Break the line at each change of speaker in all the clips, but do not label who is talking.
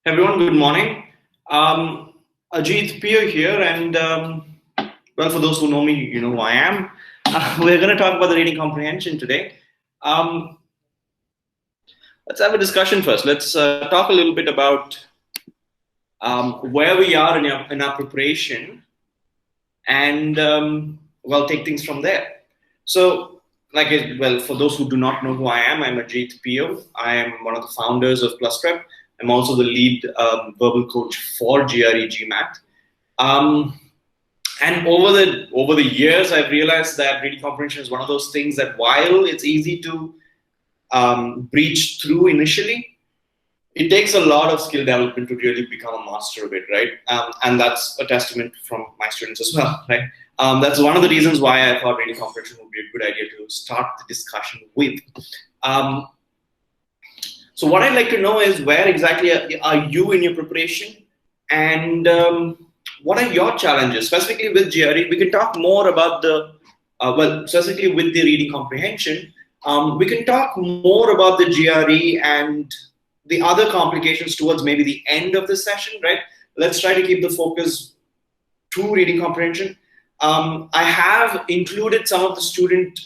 Everyone, good morning. Ajit Pier here, and well, for those who know me, you know who I am. We're going to talk about the reading comprehension today. Um, let's have a discussion first. Let's talk a little bit about where we are in our preparation, and well, take things from there. So, for those who do not know who I am, I'm Ajit Pier. I am one of the founders of Plusprep. I'm also the lead verbal coach for GRE GMAT. And over the years, I've realized that reading comprehension is one of those things that while it's easy to breach through initially, it takes a lot of skill development to really become a master of it, right? And that's a testament from my students as well, right? That's one of the reasons why I thought reading comprehension would be a good idea to start the discussion with. So what I'd like to know is where exactly are you in your preparation, and what are your challenges? Specifically with GRE, we can talk more about specifically with the reading comprehension, we can talk more about the GRE and the other complications towards maybe the end of the session, right? Let's try to keep the focus to reading comprehension. I have included some of the student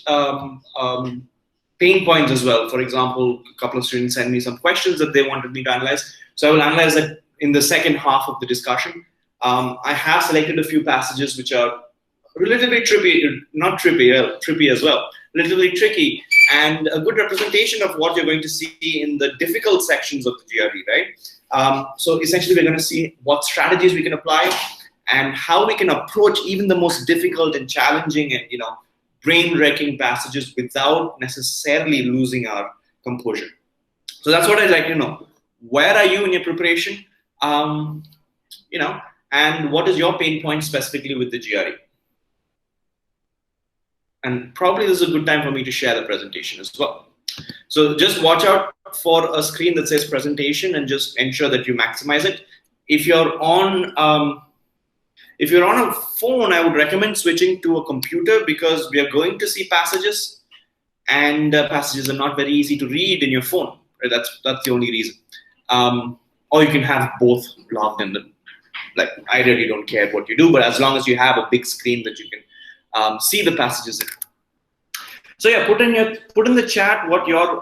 pain points as well. For example, a couple of students sent me some questions that they wanted me to analyze. So I will analyze that in the second half of the discussion. I have selected a few passages which are relatively trippy as well, relatively tricky, and a good representation of what you're going to see in the difficult sections of the GRE, right? So essentially, we're going to see what strategies we can apply and how we can approach even the most difficult and challenging and brain-wrecking passages without necessarily losing our composure. So that's what I'd like to know. Where are you in your preparation? And what is your pain point specifically with the GRE? And probably this is a good time for me to share the presentation as well. So just watch out for a screen that says presentation and just ensure that you maximize it. If you're on a phone, I would recommend switching to a computer because we are going to see passages, and passages are not very easy to read in your phone. Right? That's the only reason. Or you can have both logged in. I really don't care what you do, but as long as you have a big screen that you can see the passages in. So yeah, put in the chat what your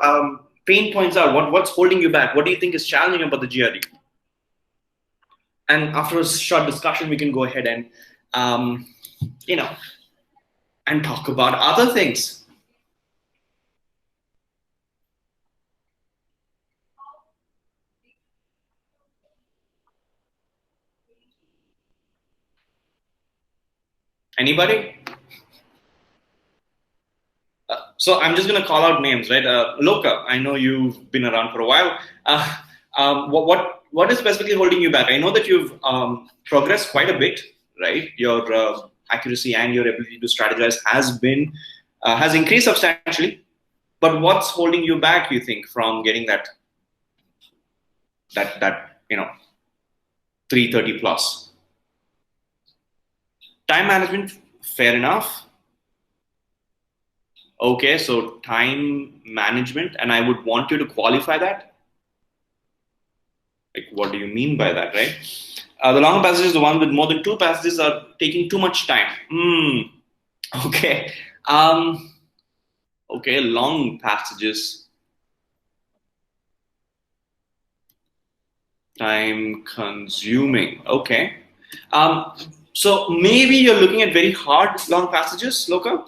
pain points are. What's holding you back? What do you think is challenging about the GRE? And after a short discussion, we can go ahead and and talk about other things. Anybody? So I'm just going to call out names, right? Loka, I know you've been around for a while. What is specifically holding you back? I know that you've progressed quite a bit, right? Your accuracy and your ability to strategize has increased substantially. But what's holding you back, you think, from getting that 330 plus? Time management, fair enough. Okay, so time management, and I would want you to qualify that. Like, what do you mean by that, right? The long passage is the one with more than 2 passages are taking too much time. Okay. Okay, long passages. Time consuming. Okay. So maybe you're looking at very hard long passages, Loka.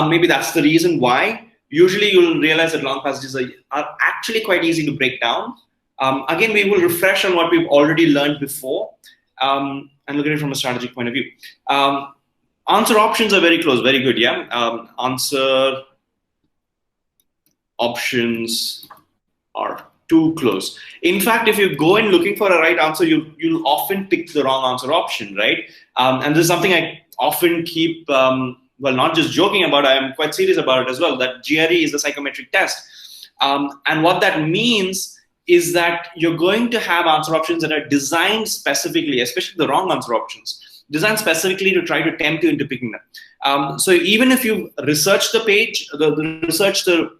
Maybe that's the reason why. Usually you'll realize that long passages are actually quite easy to break down. Again, we will refresh on what we've already learned before and look at it from a strategic point of view. Answer options are very close, very good, yeah? Answer options are too close. In fact, if you go in looking for a right answer, you'll often pick the wrong answer option, right? And this is something I often keep, not just joking about, I'm quite serious about it as well, that GRE is a psychometric test. And what that means is that you're going to have answer options that are designed specifically, especially the wrong answer options, designed specifically to try to tempt you into picking them. So even if you research the page, research the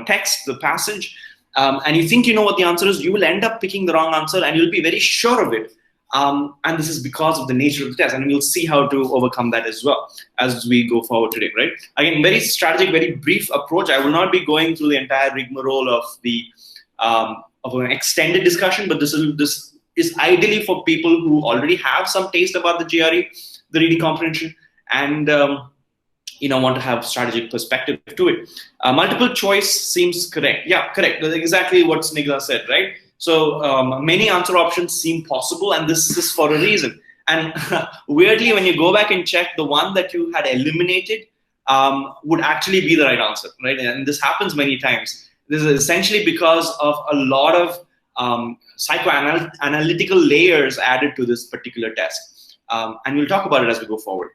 text, the passage, and you think you know what the answer is, you will end up picking the wrong answer, and you'll be very sure of it. And this is because of the nature of the test, and we'll see how to overcome that as well as we go forward today, right? Again, very strategic, very brief approach. I will not be going through the entire rigmarole of the of an extended discussion, but this is ideally for people who already have some taste about the GRE, the reading comprehension, and want to have strategic perspective to it. Multiple choice seems correct. Yeah, correct. That's exactly what Snigdha said, right? So many answer options seem possible, and this is for a reason. And weirdly, when you go back and check, the one that you had eliminated would actually be the right answer, right? And this happens many times. This is essentially because of a lot of psychoanalytical layers added to this particular test. And we'll talk about it as we go forward.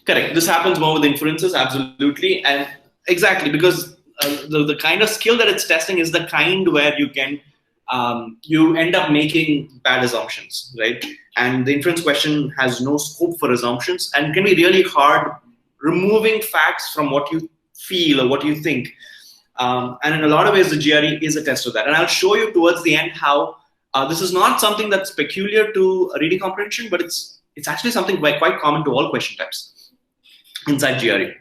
Correct. This happens more with inferences, absolutely. And exactly, because the kind of skill that it's testing is the kind where you can you end up making bad assumptions, right? And the inference question has no scope for assumptions and can be really hard removing facts from what you feel or what you think. And in a lot of ways, the GRE is a test of that. And I'll show you towards the end how this is not something that's peculiar to reading comprehension, but it's actually something quite common to all question types inside GRE.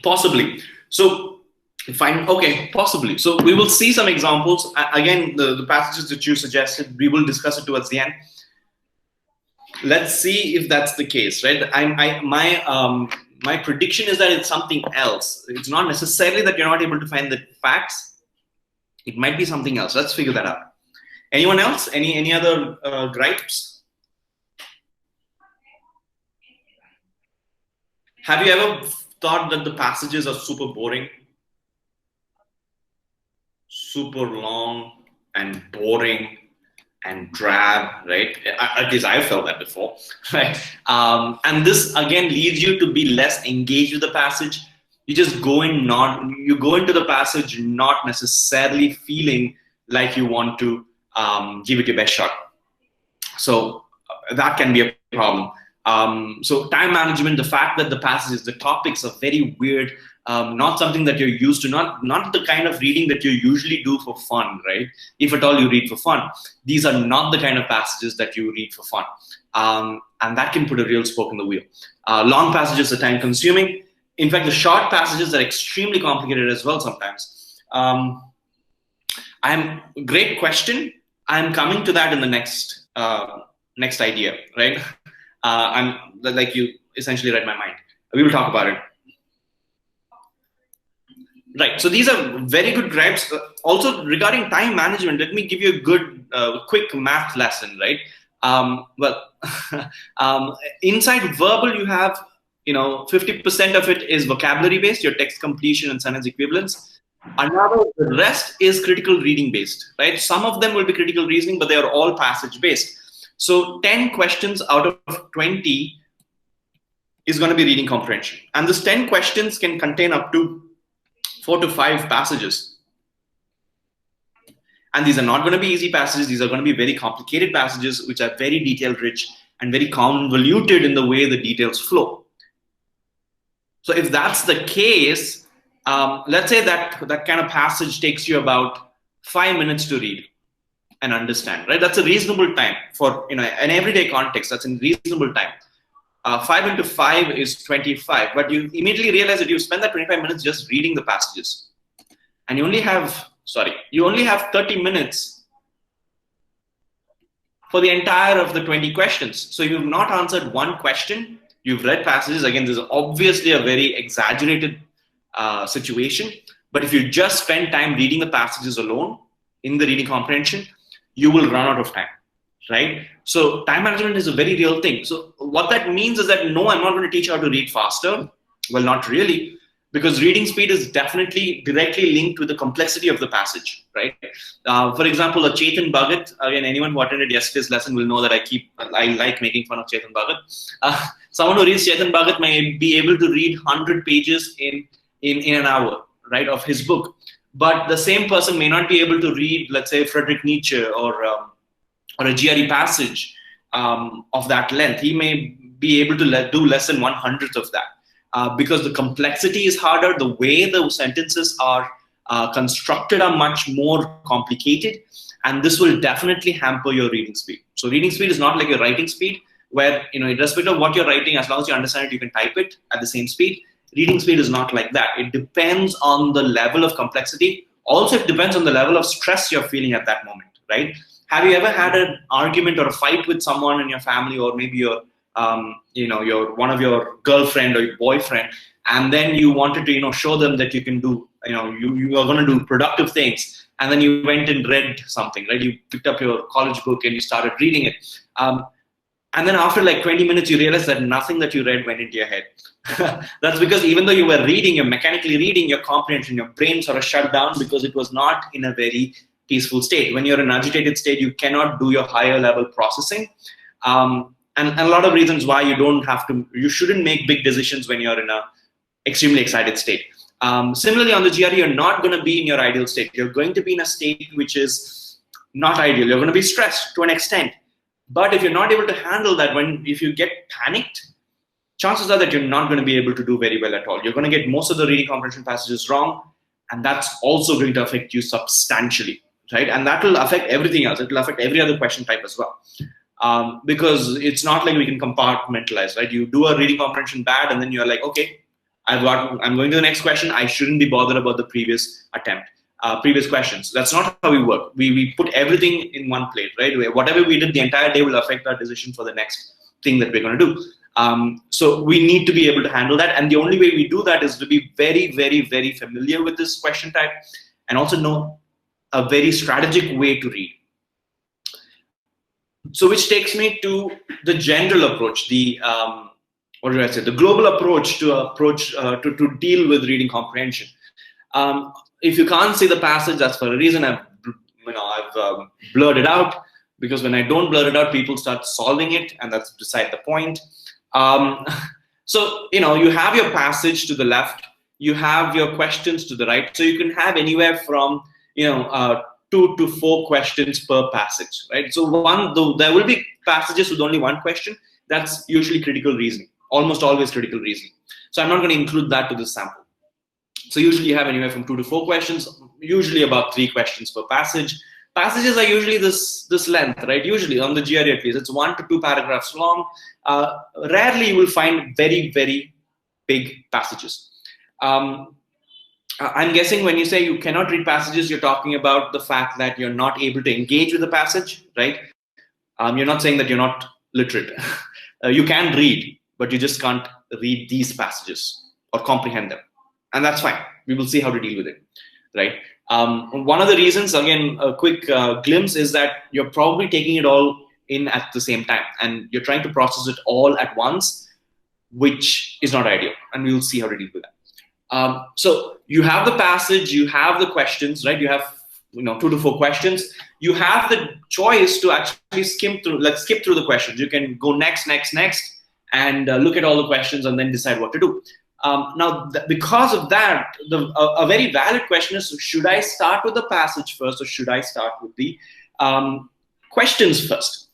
Possibly. So fine. Okay, possibly. So we will see some examples. Again, the passages that you suggested, we will discuss it towards the end. Let's see if that's the case, right? My prediction is that it's something else. It's not necessarily that you're not able to find the facts. It might be something else. Let's figure that out. Anyone else? Any other gripes? Have you ever thought that the passages are super boring, super long and boring and drab, right? At least I've felt that before, right? And this again leads you to be less engaged with the passage. You just go into the passage not necessarily feeling like you want to give it your best shot. So that can be a problem. So time management, the fact that the passages, the topics are very weird, not something that you're used to, not the kind of reading that you usually do for fun, right? If at all you read for fun. These are not the kind of passages that you read for fun. And that can put a real spoke in the wheel. Long passages are time consuming. In fact, the short passages are extremely complicated as well sometimes. Great question. I'm coming to that in the next idea, right? I'm like you essentially read my mind. We will talk about it. Right. So these are very good gripes. Also regarding time management, let me give you a good, quick math lesson, right? Inside verbal, you have 50% of it is vocabulary based, your text completion and sentence equivalence. The rest is critical reading based, right? Some of them will be critical reasoning, but they are all passage based. So 10 questions out of 20 is going to be reading comprehension. And this 10 questions can contain up to 4 to 5 passages. And these are not going to be easy passages. These are going to be very complicated passages, which are very detail rich and very convoluted in the way the details flow. So if that's the case, let's say that kind of passage takes you about 5 minutes to read and understand, right? That's a reasonable time for an everyday context. That's a reasonable time. 5 into 5 is 25, but you immediately realize that you spend that 25 minutes just reading the passages, and you only have 30 minutes for the entire of the 20 questions. So you've not answered one question. You've read passages. Again, this is obviously a very exaggerated situation, but if you just spend time reading the passages alone in the reading comprehension, you will run out of time, right? So time management is a very real thing. So what that means is that no, I'm not going to teach you how to read faster. Well, not really, because reading speed is definitely directly linked to the complexity of the passage, right? For example, a Chetan Bhagat, again, anyone who attended yesterday's lesson will know that I like making fun of Chetan Bhagat. Someone who reads Chetan Bhagat may be able to read 100 pages in an hour, right, of his book. But the same person may not be able to read, let's say, Friedrich Nietzsche or a GRE passage of that length. He may be able to do less than 1/100th of that. because the complexity is harder. The way the sentences are constructed are much more complicated, and this will definitely hamper your reading speed. So reading speed is not like your writing speed, where irrespective of what you're writing, as long as you understand it, you can type it at the same speed. Reading speed is not like that. It depends on the level of complexity. Also, it depends on the level of stress you're feeling at that moment, right? Have you ever had an argument or a fight with someone in your family, or maybe your one of your girlfriend or your boyfriend, and then you wanted to show them that you can do, you are going to do productive things, and then you went and read something, right? You picked up your college book and you started reading it, and then after like 20 minutes you realize that nothing that you read went into your head. That's because even though you were reading, you're mechanically reading, your comprehension, your brain sort of shut down because it was not in a very peaceful state. When you're in an agitated state, you cannot do your higher level processing. And a lot of reasons why you shouldn't make big decisions when you're in a extremely excited state. Similarly, on the GRE, you're not going to be in your ideal state. You're going to be in a state which is not ideal. You're going to be stressed to an extent. But if you're not able to handle that, if you get panicked, chances are that you're not going to be able to do very well at all. You're going to get most of the reading comprehension passages wrong, and that's also going to affect you substantially, right? And that will affect everything else. It will affect every other question type as well. Because it's not like we can compartmentalize, right? You do a reading comprehension bad, and then you're like, okay, I'm going to the next question. I shouldn't be bothered about the previous attempt, previous questions. That's not how we work. We put everything in one plate, right? Whatever we did the entire day will affect our decision for the next thing that we're going to do. So we need to be able to handle that. And the only way we do that is to be very, very, very familiar with this question type, and also know a very strategic way to read. So which takes me to the general approach, the global approach to deal with reading comprehension. If you can't see the passage, that's for a reason. I've blurred it out, because when I don't blur it out, people start solving it, and that's beside the point. So you have your passage to the left, you have your questions to the right. So you can have anywhere from 2 to 4 questions per passage, right? So there will be passages with only one question. That's usually critical reasoning, almost always critical reasoning. So I'm not going to include that to this sample. So usually you have anywhere from 2 to 4 questions, usually about 3 questions per passage. Passages are usually this length, right? Usually on the GRE at least, it's 1 to 2 paragraphs long. Rarely you will find very, very big passages. I'm guessing when you say you cannot read passages, you're talking about the fact that you're not able to engage with the passage, right? You're not saying that you're not literate. You can read, but you just can't read these passages or comprehend them. And that's fine. We will see how to deal with it, right? One of the reasons, again, a quick glimpse, is that you're probably taking it all in at the same time, and you're trying to process it all at once, which is not ideal. And we will see how to deal with that. So you have the passage, you have the questions, right? You have 2 to 4 questions. You have the choice to actually skip through the questions. You can go next, and look at all the questions and then decide what to do. Now, because of that, a very valid question is, should I start with the passage first, or should I start with the questions first?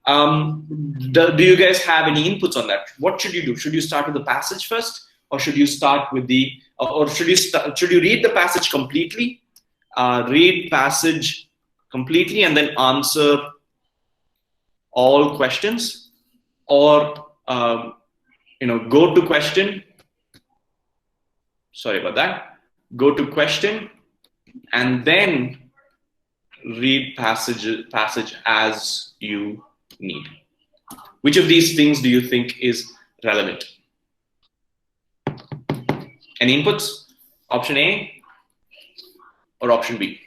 Do you guys have any inputs on that? What should you do? Should you start with the passage first, or should you start with should you read the passage completely, read passage completely and then answer all questions, or go to question? Sorry about that. Go to question and then read passage as you need. Which of these things do you think is relevant? Any inputs? Option A or option B?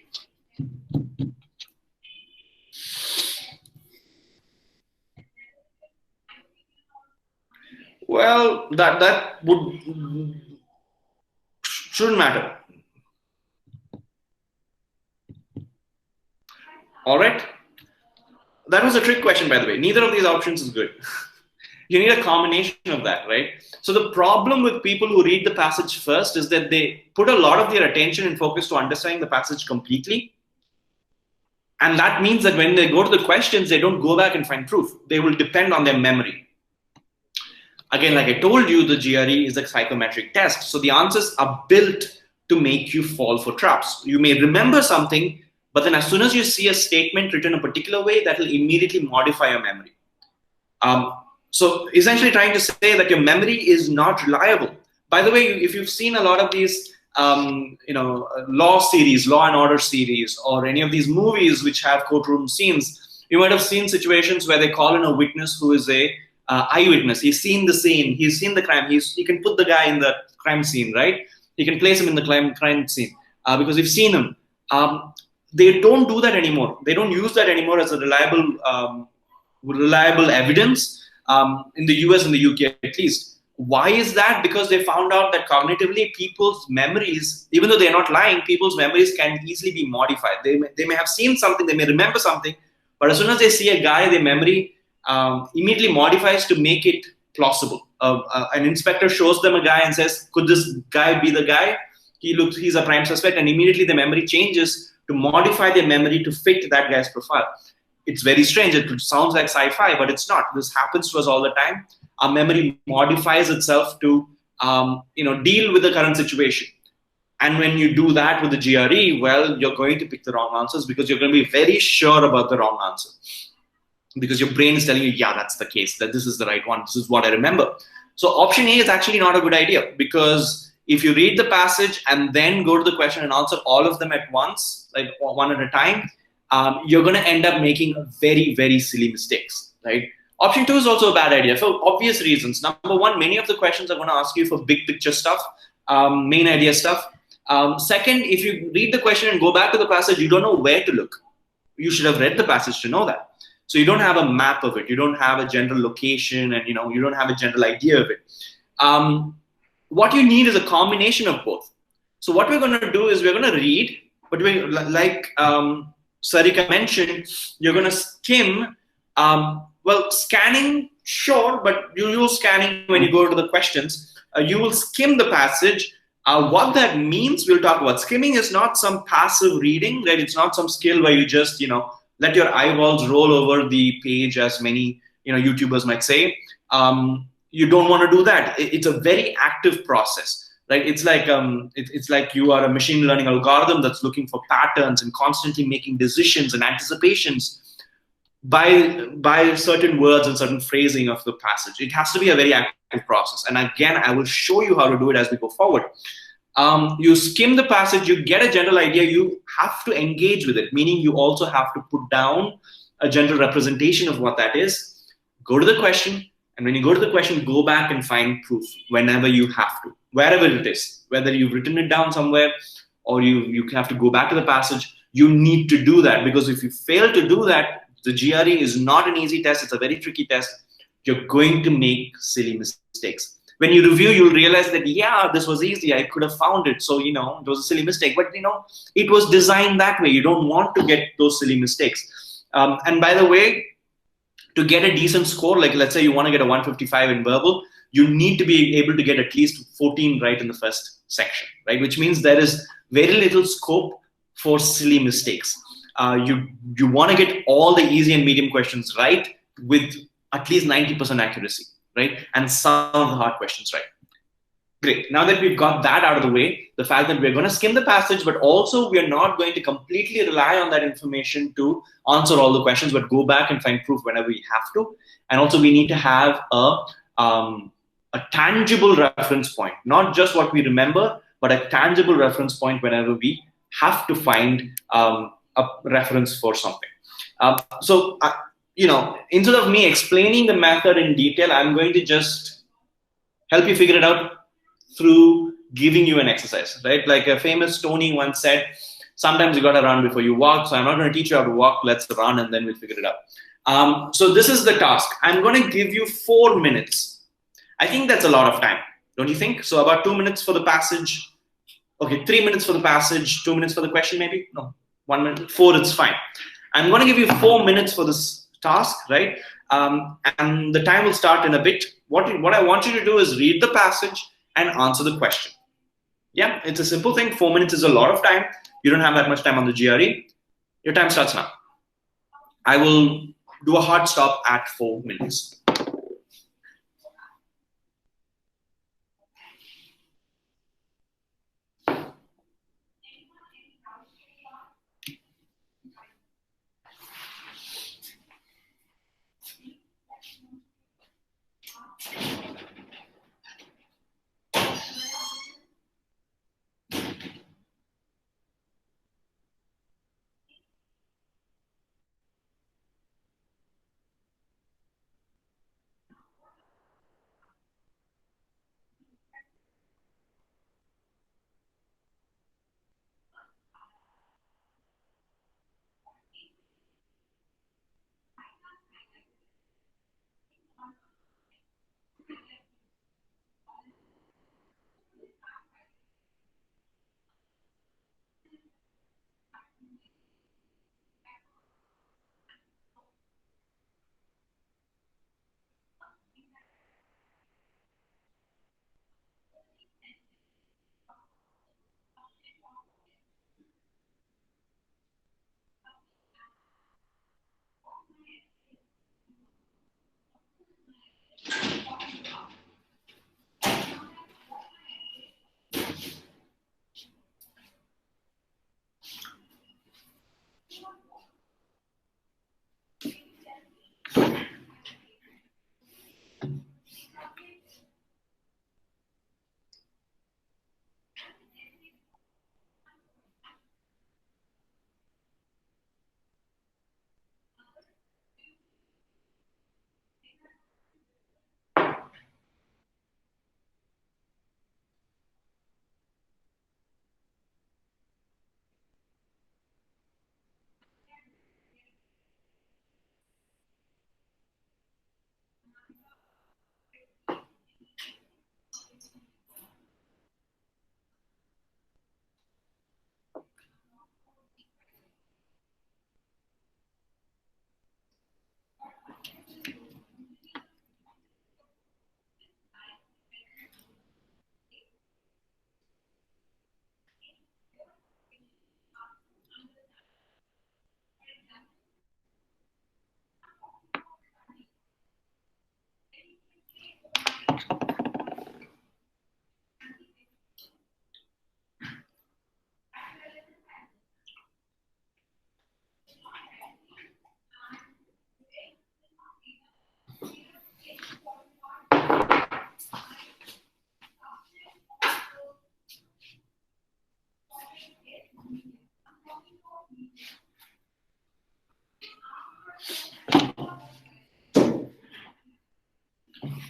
Well, that shouldn't matter. All right. That was a trick question, by the way. Neither of these options is good. You need a combination of that, right? So the problem with people who read the passage first is that they put a lot of their attention and focus to understanding the passage completely. And that means that when they go to the questions, they don't go back and find proof. They will depend on their memory. Again, like I told you, the GRE is a psychometric test. So the answers are built to make you fall for traps. You may remember something, but then as soon as you see a statement written a particular way, that will immediately modify your memory. So essentially trying to say that your memory is not reliable. By the way, if you've seen a lot of these law series, Law and Order series, or any of these movies which have courtroom scenes, you might have seen situations where they call in a witness who is a eyewitness. He's seen the scene, he's seen the crime, he can put the guy in the crime scene, right? He can place him in the crime scene because we've seen him. They don't do that anymore. They don't use that anymore as a reliable evidence in the US and the UK at least. Why is that? Because they found out that cognitively people's memories, even though they're not lying, people's memories can easily be modified. They may have seen something, they may remember something, but as soon as they see a guy, their memory immediately modifies to make it plausible. An inspector shows them a guy and says, could this guy be the guy? He's a prime suspect, and immediately the memory changes to modify their memory to fit that guy's profile. It's very strange. It sounds like sci-fi, but it's not. This happens to us all the time. Our memory modifies itself to deal with the current situation. And when you do that with the GRE, well, you're going to pick the wrong answers because you're going to be very sure about the wrong answer. Because your brain is telling you, yeah, that's the case, that this is the right one, this is what I remember. So option A is actually not a good idea, because if you read the passage and then go to the question and answer all of them at once, like one at a time, you're going to end up making very, very silly mistakes, right? Option 2 is also a bad idea for obvious reasons. Number one, many of the questions are going to ask you for big picture stuff, main idea stuff. Second, if you read the question and go back to the passage, you don't know where to look. You should have read the passage to know that. So you don't have a map of it. You don't have a general location, and you don't have a general idea of it. What you need is a combination of both. So what we're going to do is we're going to read, but like Sarika mentioned, you're going to skim. Well, scanning, sure, but you use scanning when you go to the questions. You will skim the passage. What that means, we'll talk about. Skimming is not some passive reading, right? It's not some skill where you just, let your eyeballs roll over the page, as many, YouTubers might say. You don't want to do that. It's a very active process, right? It's like you are a machine learning algorithm that's looking for patterns and constantly making decisions and anticipations by certain words and certain phrasing of the passage. It has to be a very active process. And again, I will show you how to do it as we go forward. You skim the passage, you get a general idea, you have to engage with it, meaning you also have to put down a general representation of what that is. Go to the question, and when you go to the question, go back and find proof whenever you have to, wherever it is, whether you've written it down somewhere or you have to go back to the passage. You need to do that, because if you fail to do that, the GRE is not an easy test. It's a very tricky test. You're going to make silly mistakes. When you review, you'll realize that, yeah, this was easy. I could have found it. So, it was a silly mistake. But, it was designed that way. You don't want to get those silly mistakes. And by the way, to get a decent score, like let's say you want to get a 155 in verbal, you need to be able to get at least 14 right in the first section, right? Which means there is very little scope for silly mistakes. You want to get all the easy and medium questions right with at least 90% accuracy, right? And some of the hard questions right. Great. Now that we've got that out of the way, the fact that we're going to skim the passage, but also we're not going to completely rely on that information to answer all the questions, but go back and find proof whenever we have to. And also we need to have a tangible reference point, not just what we remember, but a tangible reference point whenever we have to find a reference for something. Instead of me explaining the method in detail, I'm going to just help you figure it out through giving you an exercise, right? Like a famous Tony once said, sometimes you got to run before you walk. So I'm not going to teach you how to walk. Let's run and then we'll figure it out. So this is the task. I'm going to give you 4 minutes. I think that's a lot of time, don't you think? So about 2 minutes for the passage. Okay, 3 minutes for the passage, 2 minutes for the question maybe? No, 1 minute, 4, it's fine. I'm going to give you 4 minutes for this task, right? And the time will start in a bit. What I want you to do is read the passage and answer the question. Yeah, it's a simple thing. 4 minutes is a lot of time. You don't have that much time on the GRE. Your time starts now. I will do a hard stop at 4 minutes.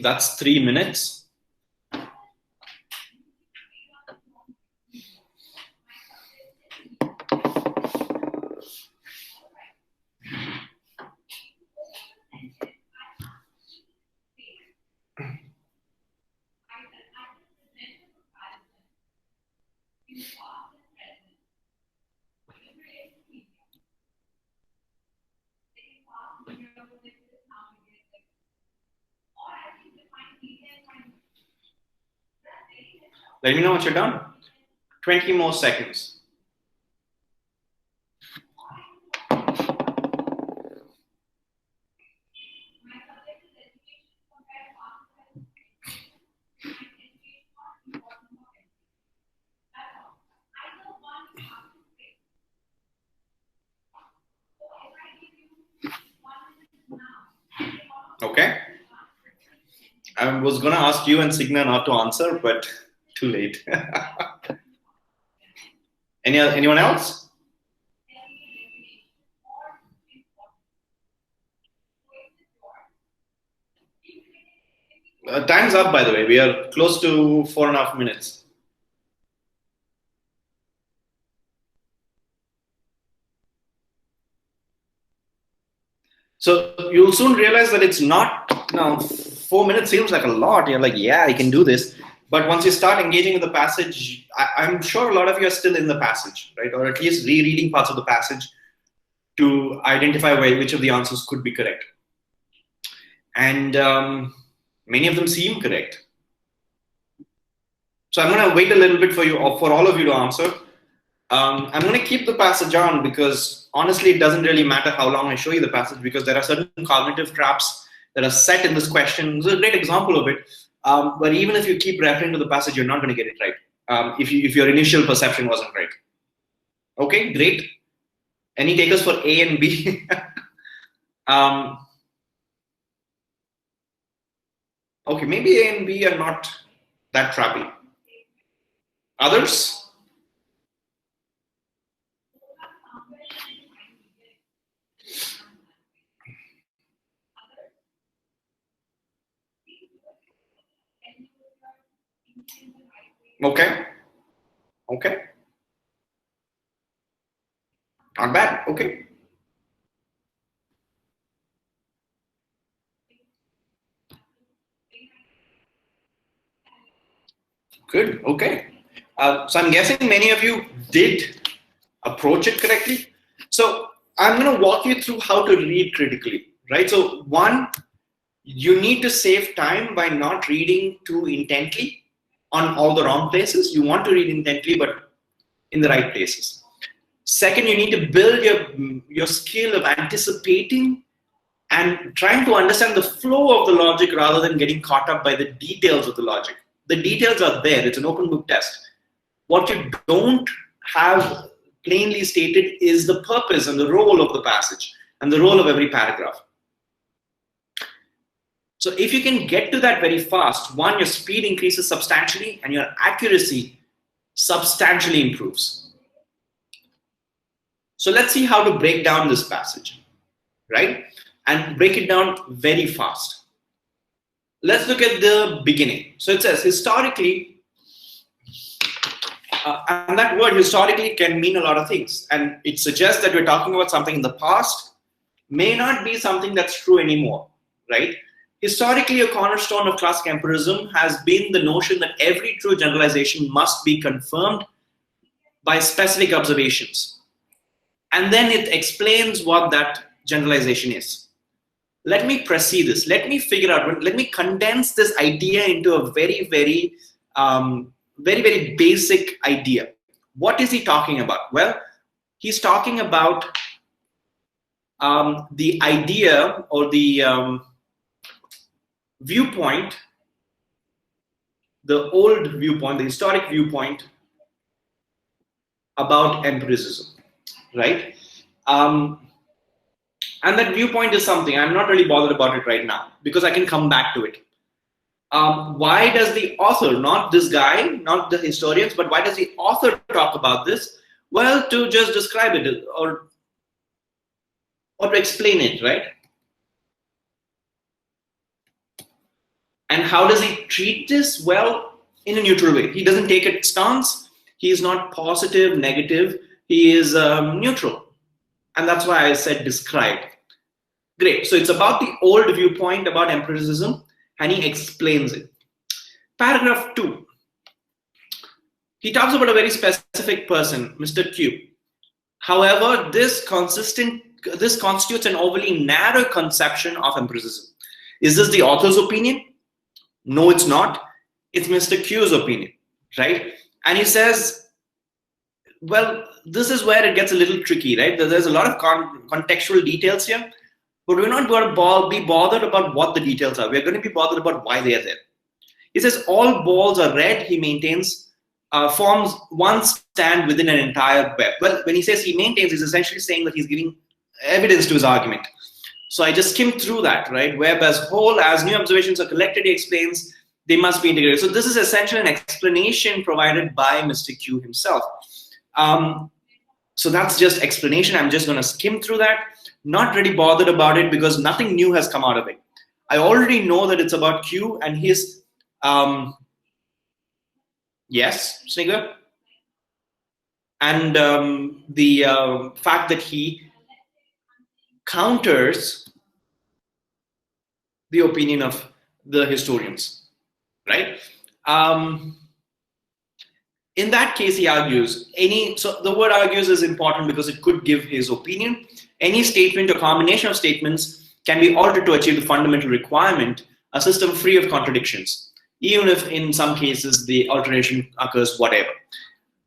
That's 3 minutes. Let me know once you're done. 20 more seconds. Okay. I was going to ask you and Signa not to answer, but too late. Anyone else? Time's up, by the way. We are close to 4.5 minutes. So you'll soon realize that it's not, now 4 minutes seems like a lot. You're like, yeah, I can do this. But once you start engaging with the passage, I'm sure a lot of you are still in the passage, right? Or at least rereading parts of the passage to identify which of the answers could be correct. And many of them seem correct. So I'm going to wait a little bit for all of you to answer. I'm going to keep the passage on because honestly, it doesn't really matter how long I show you the passage because there are certain cognitive traps that are set in this question. This is a great example of it. But even if you keep referring to the passage, you're not going to get it right if your initial perception wasn't right. Okay, great. Any takers for A and B? Okay, maybe A and B are not that trappy. Others? Okay. Okay. Not bad. Okay. Good. Okay. So I'm guessing many of you did approach it correctly. So I'm going to walk you through how to read critically, right? So one, you need to save time by not reading too intently on all the wrong places. You want to read intently, but in the right places. Second, you need to build your skill of anticipating and trying to understand the flow of the logic rather than getting caught up by the details of the logic. The details are there. It's an open book test. What you don't have plainly stated is the purpose and the role of the passage and the role of every paragraph. So if you can get to that very fast, one, your speed increases substantially and your accuracy substantially improves. So let's see how to break down this passage, right? And break it down very fast. Let's look at the beginning. So it says historically, and that word historically can mean a lot of things. And it suggests that we're talking about something in the past, may not be something that's true anymore, right? Historically, a cornerstone of classic empirism has been the notion that every true generalization must be confirmed by specific observations. And then it explains what that generalization is. Let me proceed this. Let me figure out, let me condense this idea into a very, very basic idea. What is he talking about? Well, he's talking about the idea or the viewpoint, the old viewpoint, the historic viewpoint about empiricism, right? And that viewpoint is something, I'm not really bothered about it right now because I can come back to it. Why does the author, not this guy, not the historians, but why does the author talk about this? Well, to just describe it or to explain it, right? And how does he treat this? Well, in a neutral way. He doesn't take a stance. He is not positive, negative. He is neutral. And that's why I said describe. Great. So it's about the old viewpoint about empiricism, and he explains it. Paragraph 2. He talks about a very specific person, Mr. Q. However, this constitutes an overly narrow conception of empiricism. Is this the author's opinion? No, it's not. It's Mr. Q's opinion, right? And he says, well, this is where it gets a little tricky, right? There's a lot of contextual details here, but we're not going to be bothered about what the details are. We're going to be bothered about why they are there. He says all balls are red, he maintains, forms one stand within an entire web. Well, when he says he maintains, he's essentially saying that he's giving evidence to his argument. So I just skimmed through that, right? Web as whole, as new observations are collected, he explains, they must be integrated. So this is essentially an explanation provided by Mr. Q himself. So that's just explanation. I'm just going to skim through that. Not really bothered about it because nothing new has come out of it. I already know that it's about Q and his, yes, Sniger? And the fact that he counters the opinion of the historians, right? In that case, he argues, so the word argues is important because it could give his opinion. Any statement or combination of statements can be altered to achieve the fundamental requirement, a system free of contradictions, even if in some cases the alteration occurs whatever.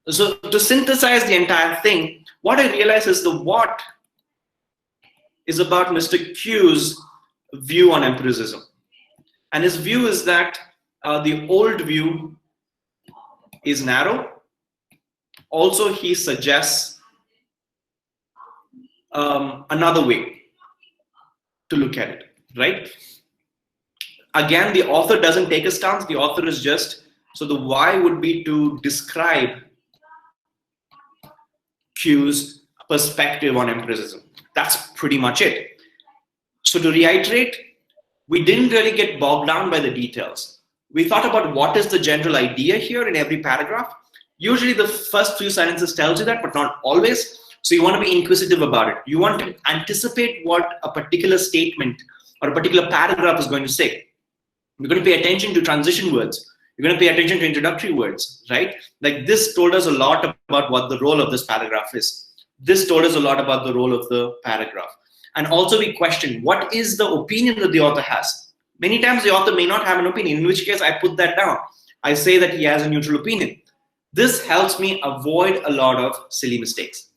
So to synthesize the entire thing, what I realize is the what is about Mr. Q's view on empiricism. And his view is that the old view is narrow. Also, he suggests another way to look at it, right? Again, the author doesn't take a stance. The author is just, so the why would be to describe Q's perspective on empiricism. That's pretty much it. So to reiterate, we didn't really get bogged down by the details. We thought about what is the general idea here in every paragraph. Usually the first few sentences tells you that, but not always. So you want to be inquisitive about it. You want to anticipate what a particular statement or a particular paragraph is going to say. You're going to pay attention to transition words. You're going to pay attention to introductory words, right? Like this told us a lot about what the role of this paragraph is. This told us a lot about the role of the paragraph. And also we question, what is the opinion that the author has? Many times the author may not have an opinion, in which case I put that down. I say that he has a neutral opinion. This helps me avoid a lot of silly mistakes.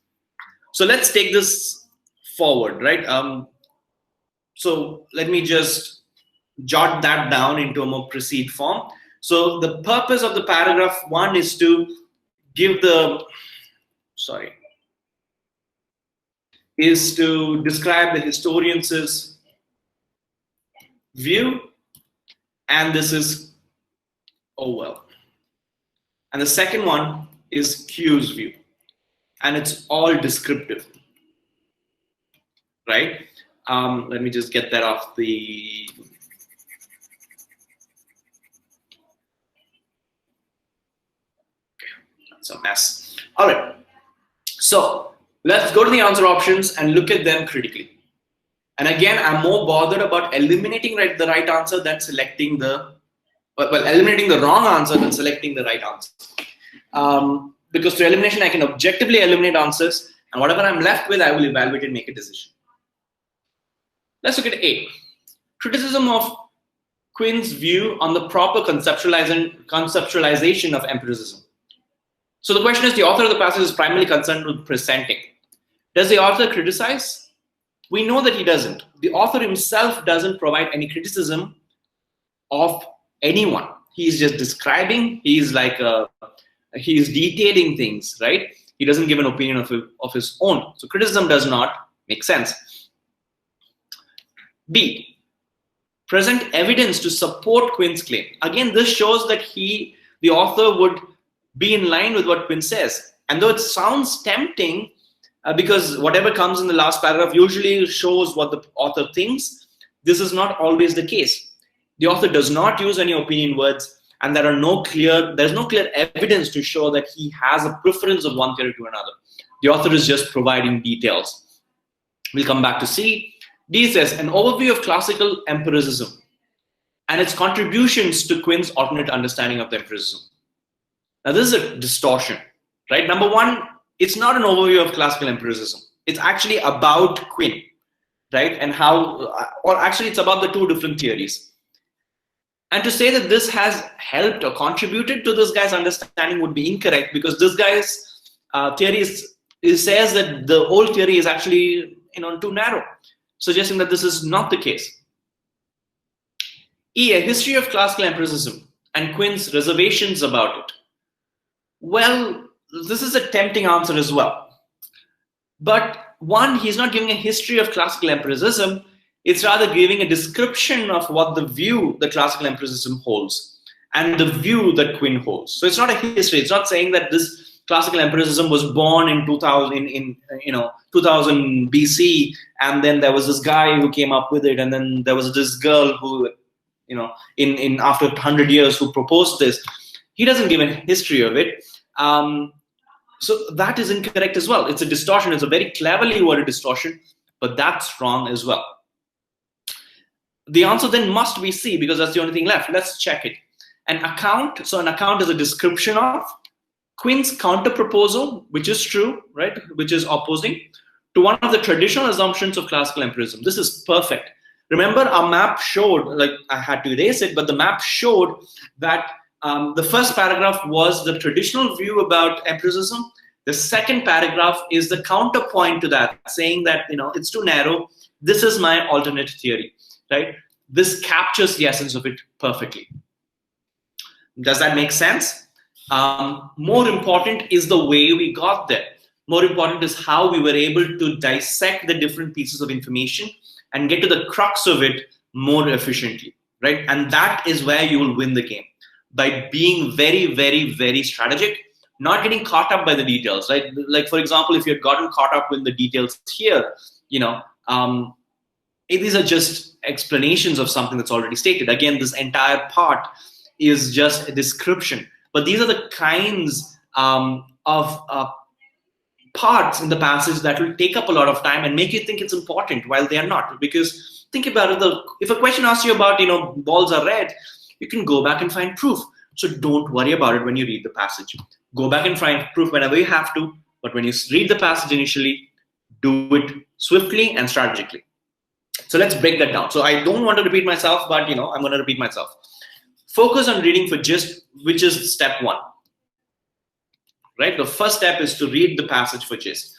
So let's take this forward, right? So let me just jot that down into a more precise form. So the purpose of the paragraph 1 is to give is to describe the historian's view, and this is well. And the second one is Q's view, and it's all descriptive, right? Let me just get that off the. That's a mess. All right. So let's go to the answer options and look at them critically. And again, I'm more bothered about eliminating the right answer than selecting eliminating the wrong answer than selecting the right answer. Because through elimination, I can objectively eliminate answers, and whatever I'm left with, I will evaluate and make a decision. Let's look at A. Criticism of Quinn's view on the proper conceptualization of empiricism. So the question is, the author of the passage is primarily concerned with presenting. Does the author criticize? We know that he doesn't. The author himself doesn't provide any criticism of anyone. He's just describing. He's detailing things, right? He doesn't give an opinion of his own. So criticism does not make sense. B, present evidence to support Quinn's claim. Again, this shows that the author would be in line with what Quinn says. And though it sounds tempting, because whatever comes in the last paragraph usually shows what the author thinks, this is not always the case. The author does not use any opinion words, and there's no clear evidence to show that he has a preference of one theory to another. The author is just providing details. We'll come back to C. D says, an overview of classical empiricism and its contributions to Quinn's alternate understanding of the empiricism. Now, this is a distortion, right? Number one, it's not an overview of classical empiricism. It's actually about Quinn, right? And how, or actually it's about the two different theories. And to say that this has helped or contributed to this guy's understanding would be incorrect, because this guy's theory says that the whole theory is actually too narrow, suggesting that this is not the case. E, a history of classical empiricism and Quinn's reservations about it. Well, this is a tempting answer as well. But one, he's not giving a history of classical empiricism. It's rather giving a description of what the view that classical empiricism holds and the view that Quinn holds. So it's not a history. It's not saying that this classical empiricism was born in 2000 BC, and then there was this guy who came up with it, and then there was this girl who, in after 100 years who proposed this. He doesn't give a history of it. So that is incorrect as well. It's a distortion. It's a very cleverly worded distortion, but that's wrong as well. The answer then must be C, because that's the only thing left. Let's check it. An account. So an account is a description of Quinn's counter proposal, which is true, right? Which is opposing to one of the traditional assumptions of classical empiricism. This is perfect. Remember, our map showed, like I had to erase it, but the map showed that the first paragraph was the traditional view about empiricism. The second paragraph is the counterpoint to that, saying that it's too narrow. This is my alternate theory, right? This captures the essence of it perfectly. Does that make sense? More important is the way we got there. More important is how we were able to dissect the different pieces of information and get to the crux of it more efficiently, right? And that is where you will win the game, by being very, very, very strategic, not getting caught up by the details, right? Like, for example, if you had gotten caught up in the details here, these are just explanations of something that's already stated. Again, this entire part is just a description. But these are the kinds of parts in the passage that will take up a lot of time and make you think it's important while they are not. Because think about it, if a question asks you about, balls are red, you can go back and find proof. So don't worry about it when you read the passage. Go back and find proof whenever you have to. But when you read the passage initially, do it swiftly and strategically. So let's break that down. So I don't want to repeat myself, but I'm going to repeat myself. Focus on reading for gist, which is step one. Right? The first step is to read the passage for gist.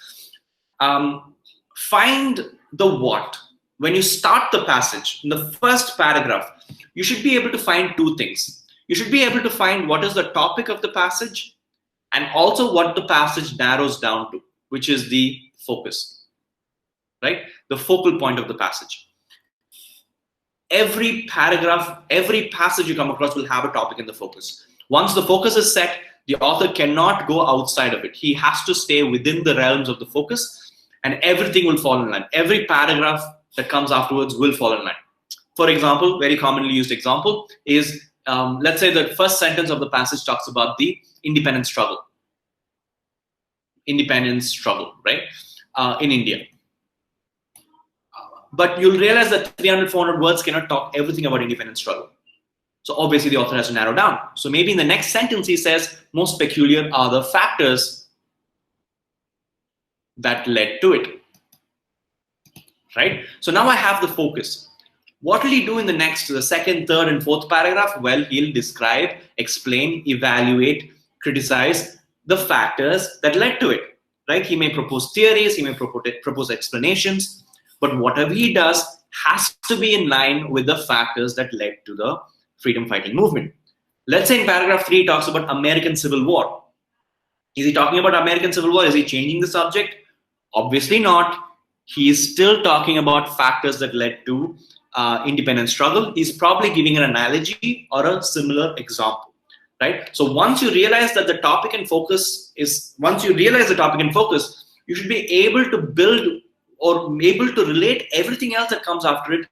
Find the what. When you start the passage, in the first paragraph, you should be able to find two things. You should be able to find what is the topic of the passage and also what the passage narrows down to, which is the focus, right? The focal point of the passage. Every paragraph, every passage you come across will have a topic in the focus. Once the focus is set, the author cannot go outside of it. He has to stay within the realms of the focus, and everything will fall in line. Every paragraph that comes afterwards will fall in line. For example, very commonly used example is, let's say the first sentence of the passage talks about the independence struggle. Independence struggle, right? In India. But you'll realize that 300, 400 words cannot talk everything about independence struggle. So obviously the author has to narrow down. So maybe in the next sentence he says, most peculiar are the factors that led to it. Right? So now I have the focus. What will he do in the second, third, and fourth paragraph? Well, he'll describe, explain, evaluate, criticize the factors that led to it. Right? He may propose theories, he may propose explanations, but whatever he does has to be in line with the factors that led to the freedom fighting movement. Let's say in paragraph 3 he talks about American Civil War. Is he talking about American Civil War? Is he changing the subject? Obviously not. He is still talking about factors that led to independence struggle. He's probably giving an analogy or a similar example. right? So once you realize that the topic and focus is, once you realize the topic and focus, you should be able to build or able to relate everything else that comes after it,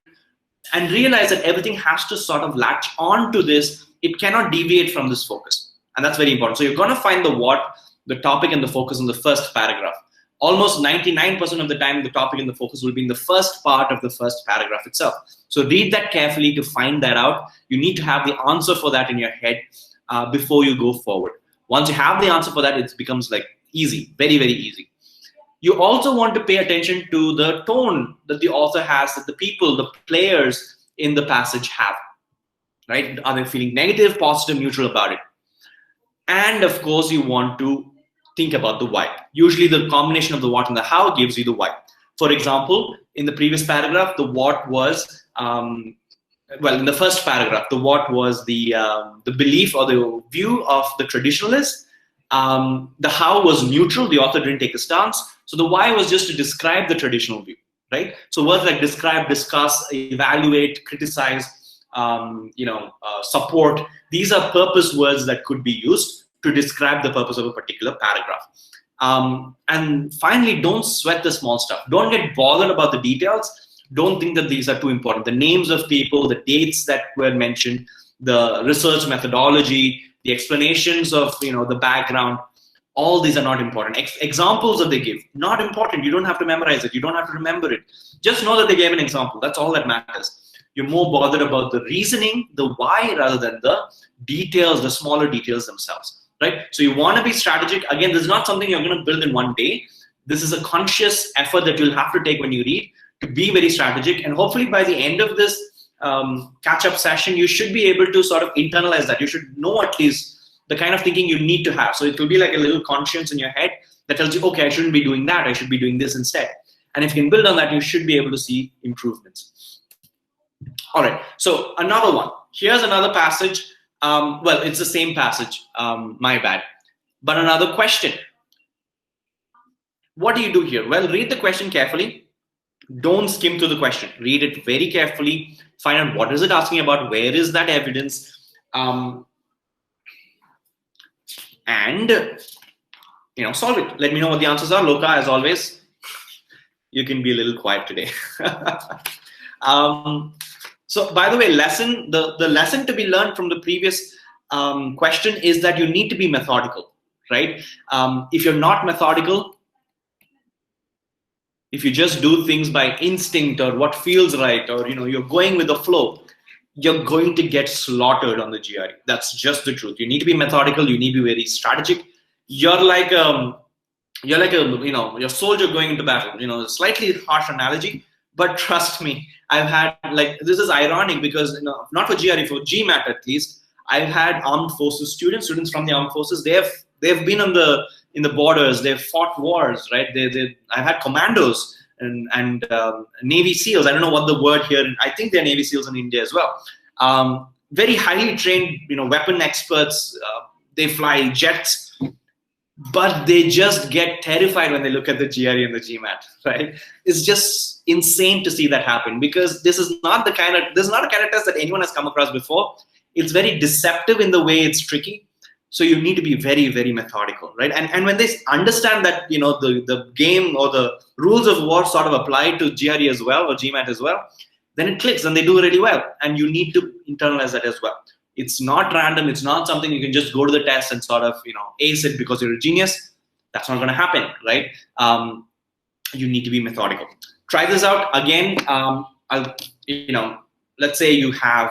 and realize that everything has to sort of latch on to this. It cannot deviate from this focus. And that's very important. So you're going to find the what, the topic, and the focus in the first paragraph. Almost 99% of the time, the topic and the focus will be in the first part of the first paragraph itself. So read that carefully to find that out. You need to have the answer for that in your head before you go forward. Once you have the answer for that, it becomes like easy, very, very easy. You also want to pay attention to the tone that the author has, that the people, the players in the passage have, right? Are they feeling negative, positive, neutral about it? And of course, you want to think about the why. Usually the combination of the what and the how gives you the why. For example, in the previous paragraph, the what was, well, in the first paragraph, the what was the belief or the view of the traditionalists. The how was neutral. The author didn't take a stance. So the why was just to describe the traditional view, right? So words like describe, discuss, evaluate, criticize, support. These are purpose words that could be used to describe the purpose of a particular paragraph. And finally, don't sweat the small stuff. Don't get bothered about the details. Don't think that these are too important. The names of people, the dates that were mentioned, the research methodology, the explanations of the background, all these are not important. Examples that they give, not important. You don't have to memorize it. You don't have to remember it. Just know that they gave an example. That's all that matters. You're more bothered about the reasoning, the why, rather than the details, the smaller details themselves, right? So you want to be strategic. Again, this is not something you're going to build in one day. This is a conscious effort that you'll have to take when you read, to be very strategic. And hopefully by the end of this catch-up session, you should be able to sort of internalize that. You should know at least the kind of thinking you need to have. So it will be like a little conscience in your head that tells you, okay, I shouldn't be doing that. I should be doing this instead. And if you can build on that, you should be able to see improvements. All right, so another one. Here's another passage. Well, it's the same passage, my bad. But another question. What do you do here? Well, read the question carefully. Don't skim through the question. Read it very carefully. Find out what is it asking about, where is that evidence, and solve it. Let me know what the answers are. Loka, as always, you can be a little quiet today. So by the way, the lesson to be learned from the previous question is that you need to be methodical, right? If you're not methodical, if you just do things by instinct or what feels right, or you're going with the flow, you're going to get slaughtered on the GRE. That's just the truth. You need to be methodical. You need to be very strategic. You're like a your soldier going into battle. A slightly harsh analogy, but trust me, I've had, like, this is ironic because not for GRE, for GMAT at least, I've had armed forces students from the armed forces. They've been in the borders. They've fought wars, right? I've had commandos and Navy SEALs. I don't know what the word here. I think they're Navy SEALs in India as well. Very highly trained, weapon experts. They fly jets, but they just get terrified when they look at the GRE and the GMAT, right? It's just insane to see that happen, because this is not a kind of test that anyone has come across before. It's very deceptive in the way it's tricky. So you need to be very, very methodical, right? And when they understand that, the game or the rules of war sort of apply to GRE as well, or GMAT as well, then it clicks and they do really well. And you need to internalize that as well. It's not random. It's not something you can just go to the test and sort of, ace it because you're a genius. That's not going to happen, right? You need to be methodical. Try this out again. Let's say you have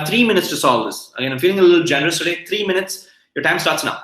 3 minutes to solve this. Again, I'm feeling a little generous today. 3 minutes. Your time starts now.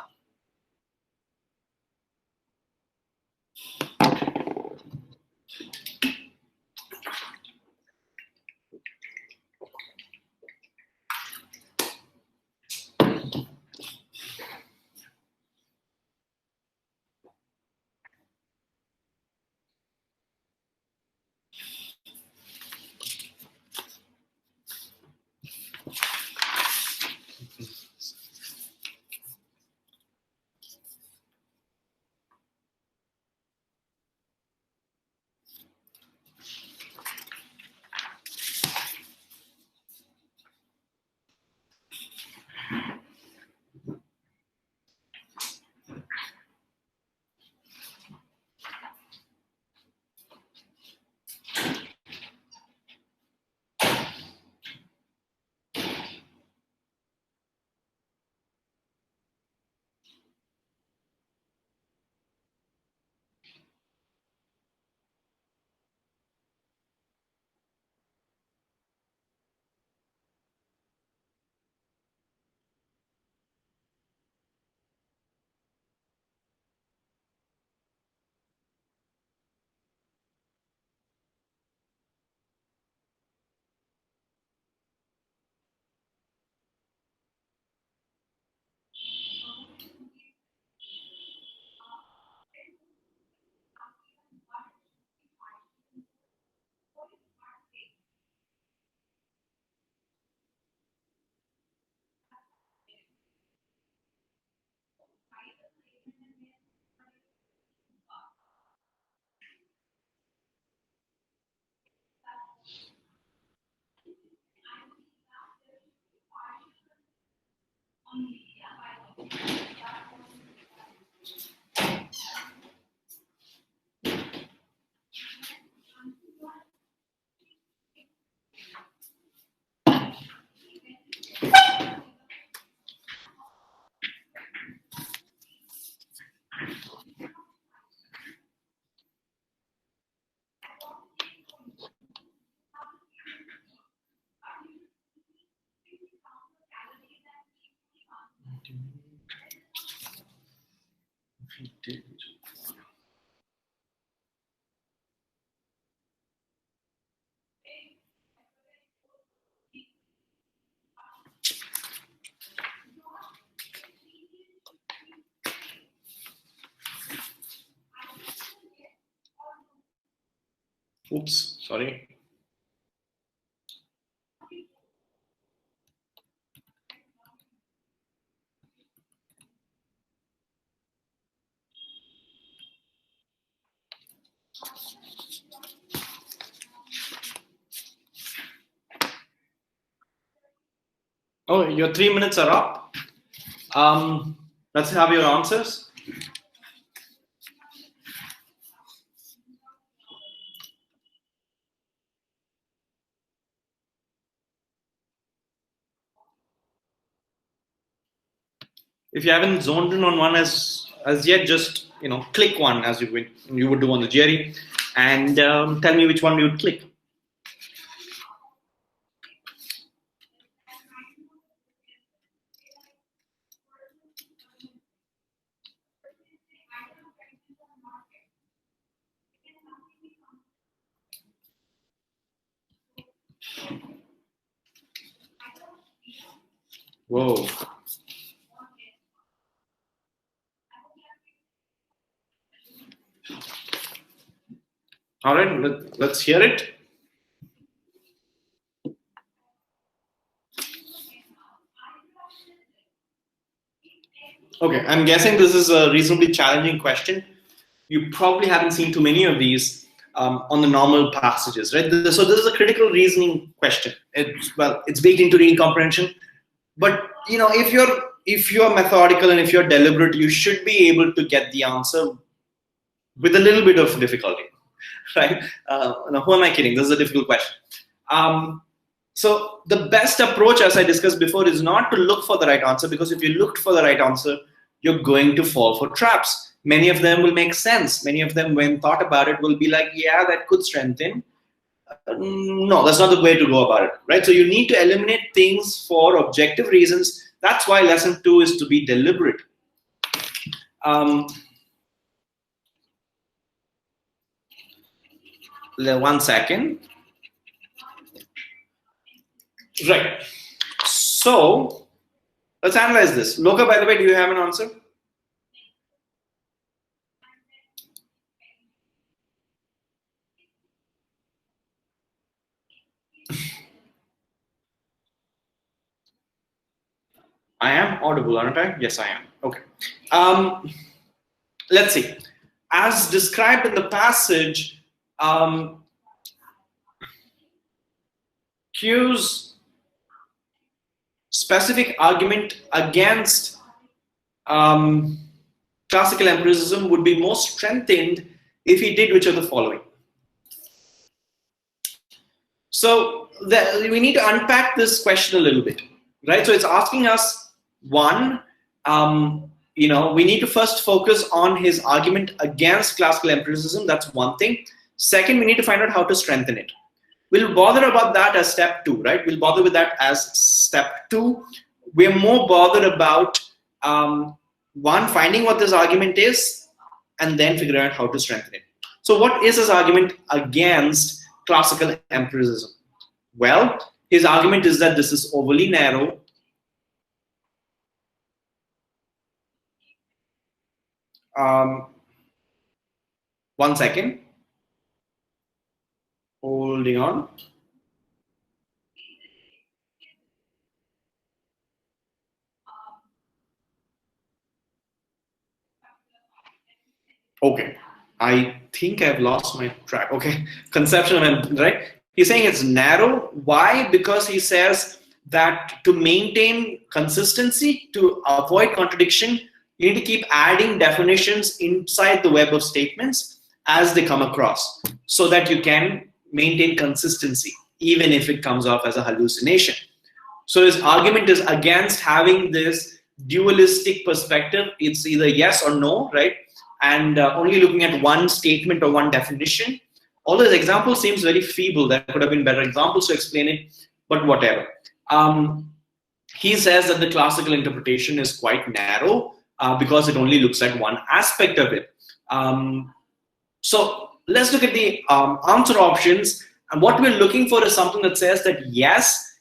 Oops, sorry. Oh, your 3 minutes are up. Let's have your answers. If you haven't zoned in on one as yet, just click one as you would do on the GRE, and tell me which one you would click. Whoa. All right, let's hear it. Okay, I'm guessing this is a reasonably challenging question. You probably haven't seen too many of these on the normal passages, right? So this is a critical reasoning question. It's baked into reading comprehension. But if you're methodical and if you're deliberate, you should be able to get the answer with a little bit of difficulty, right? Now, who am I kidding? This is a difficult question. So the best approach, as I discussed before, is not to look for the right answer, because if you looked for the right answer, you're going to fall for traps. Many of them will make sense. Many of them, when thought about it, will be like, yeah, that could strengthen. No, that's not the way to go about it, right? So you need to eliminate things for objective reasons. That's why lesson 2 is to be deliberate. 1 second. Right. So let's analyze this. Loka, by the way, do you have an answer? I am audible, aren't I? Yes, I am. Okay. Let's see. As described in the passage, Q's specific argument against classical empiricism would be most strengthened if he did which of the following. So we need to unpack this question a little bit, right? So it's asking us, one, we need to first focus on his argument against classical empiricism. That's one thing. Second, we need to find out how to strengthen it. We'll bother about that as step 2, right? We'll bother with that as step 2. We're more bothered about, one, finding what this argument is, and then figuring out how to strengthen it. So what is his argument against classical empiricism? Well, his argument is that this is overly narrow. One second. Holding on. Okay, I think I've lost my track. Okay, conception of, right? He's saying it's narrow. Why? Because he says that to maintain consistency, to avoid contradiction, you need to keep adding definitions inside the web of statements as they come across, so that you can maintain consistency, even if it comes off as a hallucination. So his argument is against having this dualistic perspective. It's either yes or no, right? And only looking at one statement or one definition. Although his example seems very feeble, there could have been better examples to explain it, but whatever. He says that the classical interpretation is quite narrow, because it only looks at one aspect of it. So let's look at the answer options. And what we're looking for is something that says that yes,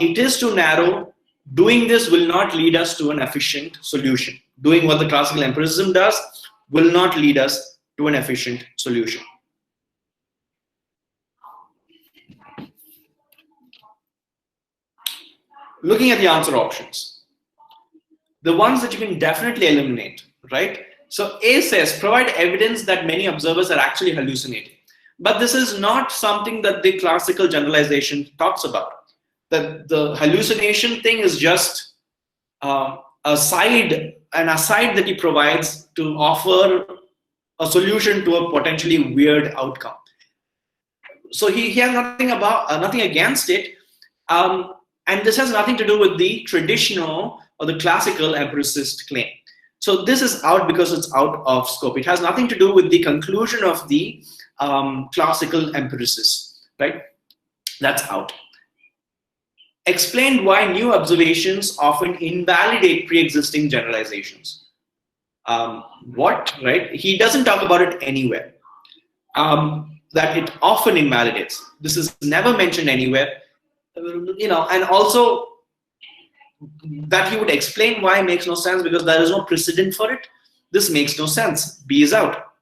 it is too narrow. Doing this will not lead us to an efficient solution. Doing what the classical empiricism does will not lead us to an efficient solution. Looking at the answer options, the ones that you can definitely eliminate, right? So A says, provide evidence that many observers are actually hallucinating. But this is not something that the classical generalization talks about. The hallucination thing is just an aside that he provides to offer a solution to a potentially weird outcome. So he has nothing against it. And this has nothing to do with the traditional or the classical empiricist claim. So this is out because it's out of scope. It has nothing to do with the conclusion of the classical empiricists, right? That's out. Explained why new observations often invalidate pre-existing generalizations. What, right? He doesn't talk about it anywhere. That it often invalidates. This is never mentioned anywhere. And also that he would explain why makes no sense because there is no precedent for it. This makes no sense. B is out.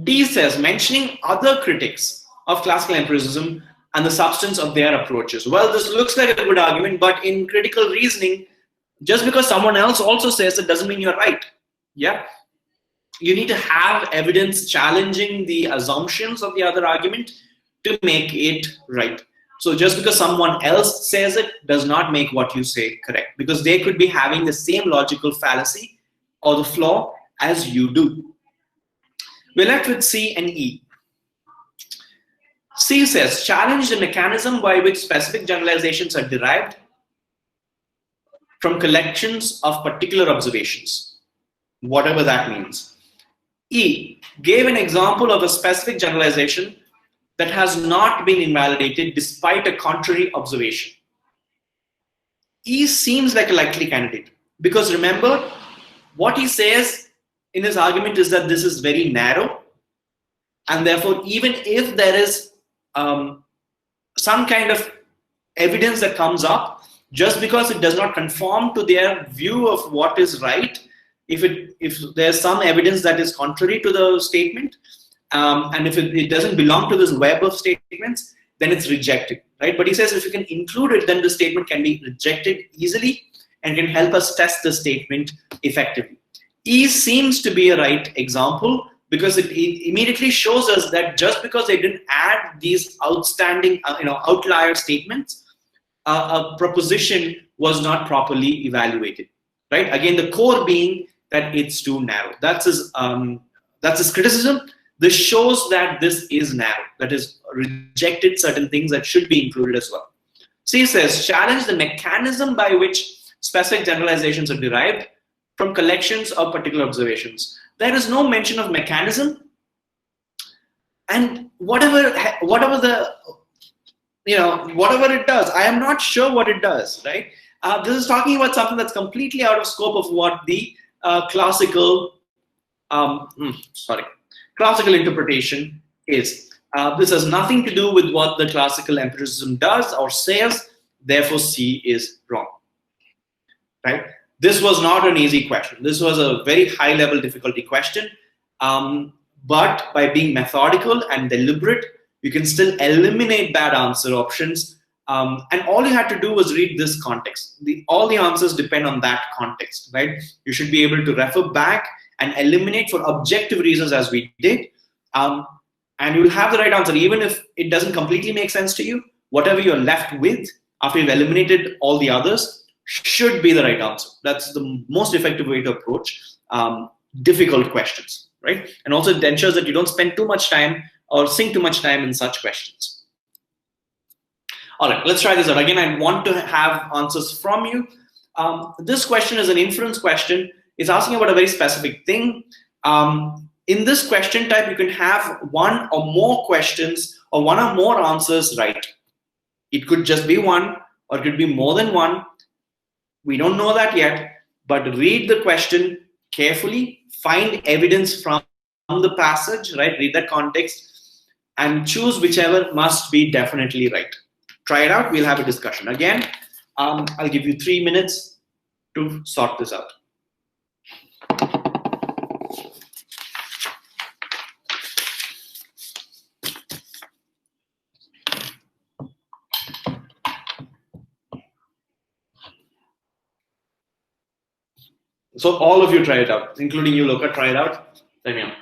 D says, mentioning other critics of classical empiricism and the substance of their approaches. Well, this looks like a good argument, but in critical reasoning, just because someone else also says it doesn't mean you're right. Yeah. You need to have evidence challenging the assumptions of the other argument to make it right. So just because someone else says it does not make what you say correct, because they could be having the same logical fallacy or the flaw as you do. We're left with C and E. C says, challenge the mechanism by which specific generalizations are derived from collections of particular observations, whatever that means. E gave an example of a specific generalization that has not been invalidated despite a contrary observation. E seems like a likely candidate because remember, what he says in his argument is that this is very narrow, and therefore even if there is some kind of evidence that comes up, just because it does not conform to their view of what is right, if there's some evidence that is contrary to the statement, and if it doesn't belong to this web of statements, then it's rejected, right? But he says if you can include it, then the statement can be rejected easily and can help us test the statement effectively. E seems to be a right example because it immediately shows us that just because they didn't add these outstanding, outlier statements, a proposition was not properly evaluated, right? Again, the core being that it's too narrow. That's his criticism. This shows that this is narrow, that is rejected certain things that should be included as well. C says, challenge the mechanism by which specific generalizations are derived from collections of particular observations. There is no mention of mechanism, and whatever it does, I am not sure what it does, right? This is talking about something that's completely out of scope of what the classical interpretation is. This has nothing to do with what the classical empiricism does or says, therefore C is wrong, right? This was not an easy question. This was a very high level difficulty question, but by being methodical and deliberate, you can still eliminate bad answer options. And all you had to do was read this context. All the answers depend on that context, right? You should be able to refer back and eliminate for objective reasons as we did. And you'll have the right answer. Even if it doesn't completely make sense to you, whatever you're left with after you've eliminated all the others should be the right answer. That's the most effective way to approach difficult questions, right? And also it ensures that you don't spend too much time or sink too much time in such questions. All right, let's try this out. Again, I want to have answers from you. This question is an inference question. It's asking about a very specific thing. In this question type, you can have one or more questions or one or more answers right. It could just be one, or it could be more than one. We don't know that yet, but read the question carefully, find evidence from the passage, right? Read that context and choose whichever must be definitely right. Try it out. We'll have a discussion. Again, I'll give you 3 minutes to sort this out. So all of you try it out, including you, Loka. Try it out. Let me know.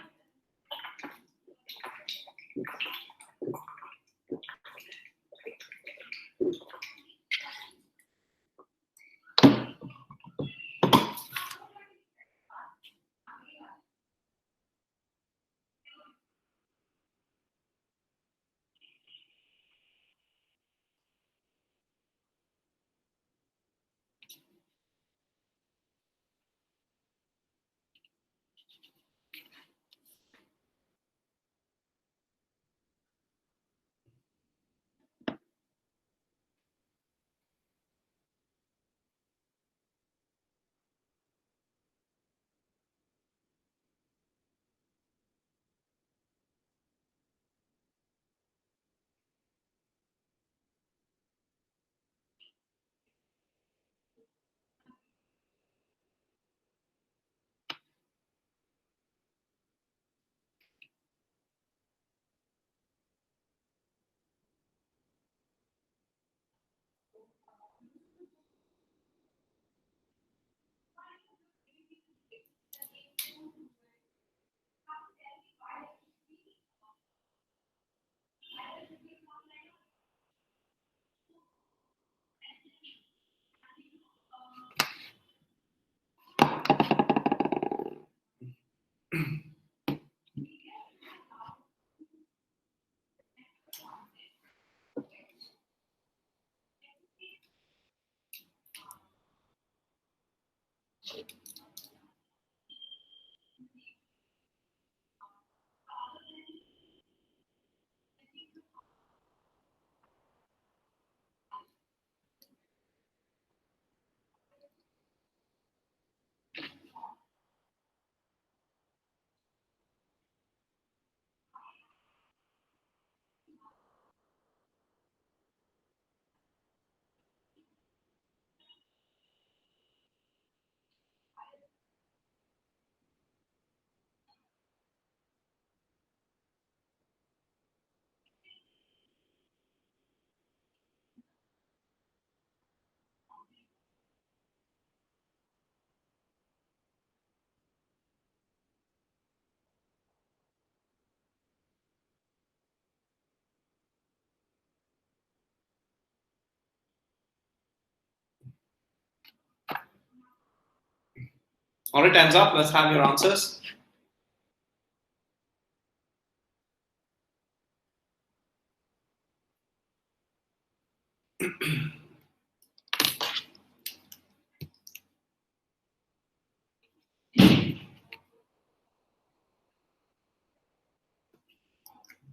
All right, time's up. Let's have your answers.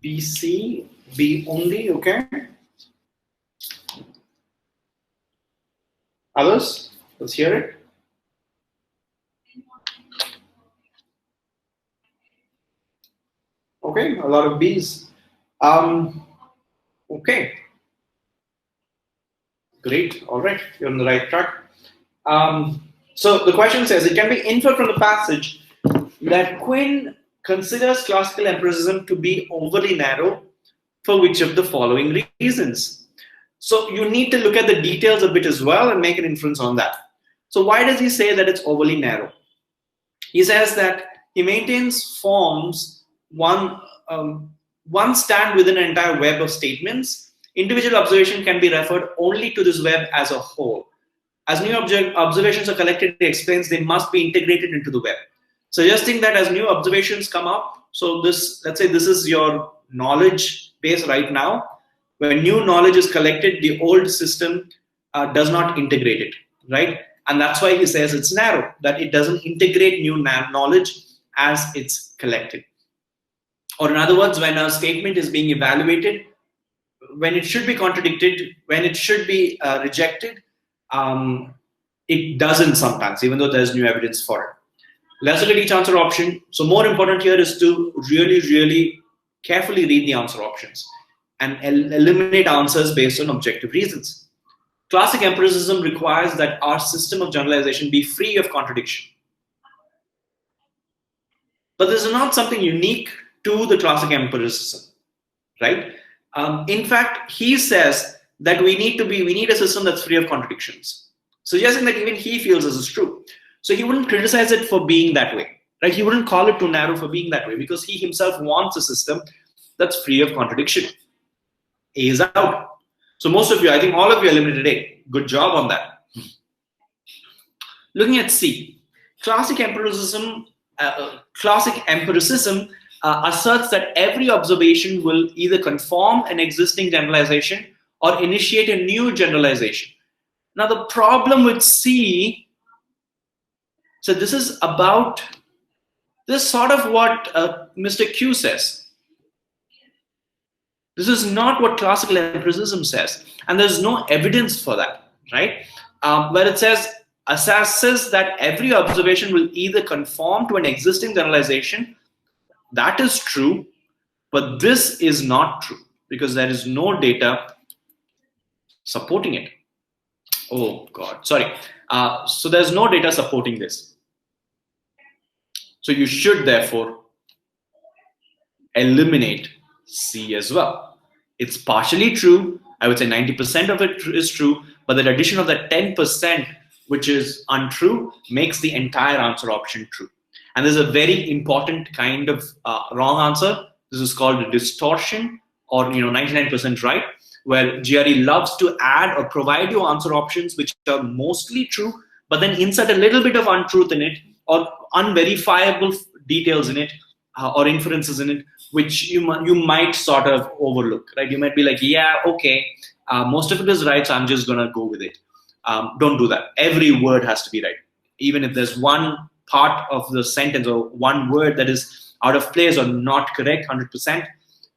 B, C, B only, okay. Others? Let's hear it. Okay, a lot of B's. Okay. Great, all right, you're on the right track. So the question says, it can be inferred from the passage that Quinn considers classical empiricism to be overly narrow for which of the following reasons. So you need to look at the details a bit as well and make an inference on that. So why does he say that it's overly narrow? He says that he maintains forms one stand within an entire web of statements. Individual observation can be referred only to this web as a whole. As new observations are collected, he explains they must be integrated into the web, suggesting that as new observations come up, so this, let's say this is your knowledge base right now. When new knowledge is collected, the old system does not integrate it, right? And that's why he says it's narrow, that it doesn't integrate new knowledge as it's collected. Or in other words, when a statement is being evaluated, when it should be contradicted, when it should be rejected, it doesn't sometimes, even though there's new evidence for it. Let's look at each answer option. So more important here is to really carefully read the answer options and eliminate answers based on objective reasons. Classic empiricism requires that our system of generalization be free of contradiction. But this is not something unique to the classic empiricism, right? In fact, he says that we need a system that's free of contradictions, suggesting that even he feels this is true. So he wouldn't criticize it for being that way, right? He wouldn't call it too narrow for being that way because he himself wants a system that's free of contradiction. A is out. So most of you, I think all of you eliminated A. Good job on that. Looking at C, classic empiricism asserts that every observation will either confirm an existing generalization or initiate a new generalization. Now the problem with C, so this is sort of what Mr. Q says. This is not what classical empiricism says, and there's no evidence for that, right? Where it says, assesses that every observation will either conform to an existing generalization. That is true, but this is not true because there is no data supporting it. Oh God, sorry. So there's no data supporting this. So you should therefore eliminate C as well. It's partially true. I would say 90% of it is true, but the addition of that 10%, which is untrue, makes the entire answer option true. And there's a very important kind of wrong answer. This is called a distortion, or 99% right, where GRE loves to add or provide you answer options which are mostly true, but then insert a little bit of untruth in it or unverifiable details in it or inferences in it, which you might sort of overlook, right? You might be like, yeah, okay, most of it is right, so I'm just gonna go with it. Don't do that. Every word has to be right. Even if there's one part of the sentence or one word that is out of place or not correct 100%,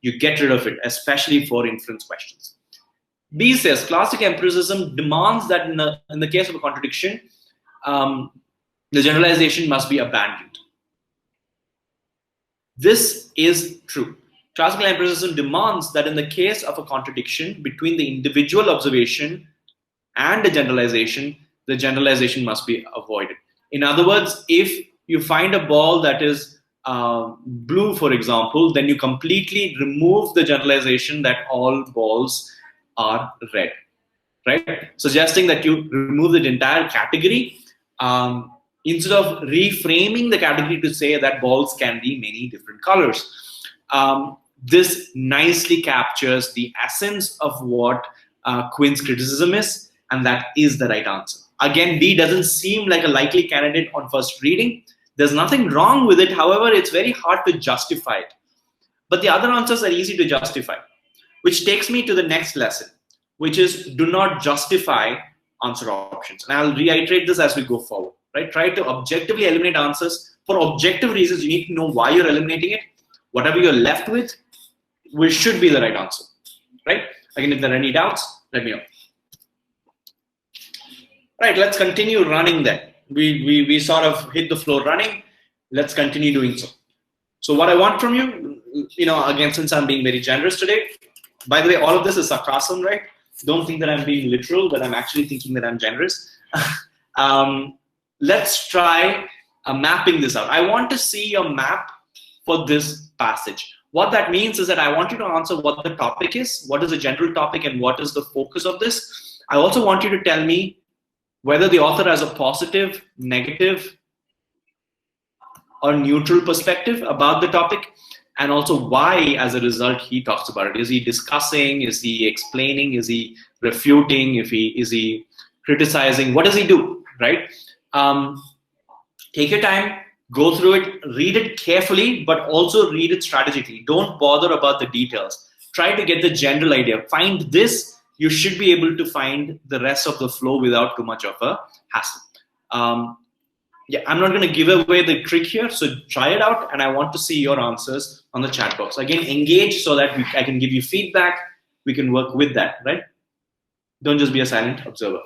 you get rid of it, especially for inference questions. B says, classic empiricism demands that in the case of a contradiction, the generalization must be abandoned. This is true. Classical empiricism demands that in the case of a contradiction between the individual observation and the generalization must be avoided. In other words, if you find a ball that is blue, for example, then you completely remove the generalization that all balls are red, right? Suggesting that you remove the entire category instead of reframing the category to say that balls can be many different colors. This nicely captures the essence of what Quinn's criticism is, and that is the right answer. Again, B doesn't seem like a likely candidate on first reading. There's nothing wrong with it. However, it's very hard to justify it. But the other answers are easy to justify, which takes me to the next lesson, which is do not justify answer options. And I'll reiterate this as we go forward, right? Try to objectively eliminate answers for objective reasons. You need to know why you're eliminating it. Whatever you're left with, which should be the right answer, right? Again, if there are any doubts, let me know. Right, let's continue running then. We sort of hit the floor running. Let's continue doing so. So what I want from you, again, since I'm being very generous today, by the way, all of this is sarcasm, right? Don't think that I'm being literal, but I'm actually thinking that I'm generous. Let's try mapping this out. I want to see your map for this passage. What that means is that I want you to answer what the topic is, what is the general topic, and what is the focus of this. I also want you to tell me whether the author has a positive, negative, or neutral perspective about the topic, and also why, as a result, he talks about it. Is he discussing? Is he explaining? Is he refuting? Is he criticizing? What does he do, right? Take your time, go through it, read it carefully, but also read it strategically. Don't bother about the details. Try to get the general idea. Find this. You should be able to find the rest of the flow without too much of a hassle. Yeah, I'm not going to give away the trick here, so try it out, and I want to see your answers on the chat box. Again, engage so that I can give you feedback. We can work with that, right? Don't just be a silent observer.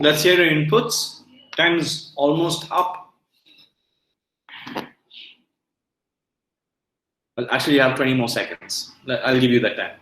Let's hear your inputs. Time's almost up. Well, actually, you have 20 more seconds. I'll give you that time.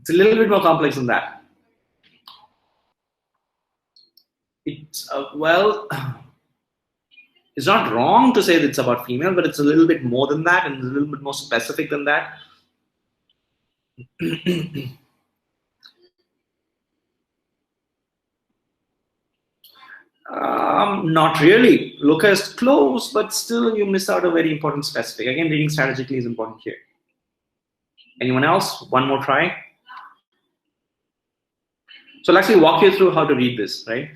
It's a little bit more complex than that. It's well, it's not wrong to say that it's about female, but it's a little bit more than that and a little bit more specific than that. Not really. Look as close, but still you miss out a very important specific. Again, reading strategically is important here. Anyone else? One more try. So I'll actually walk you through how to read this, right?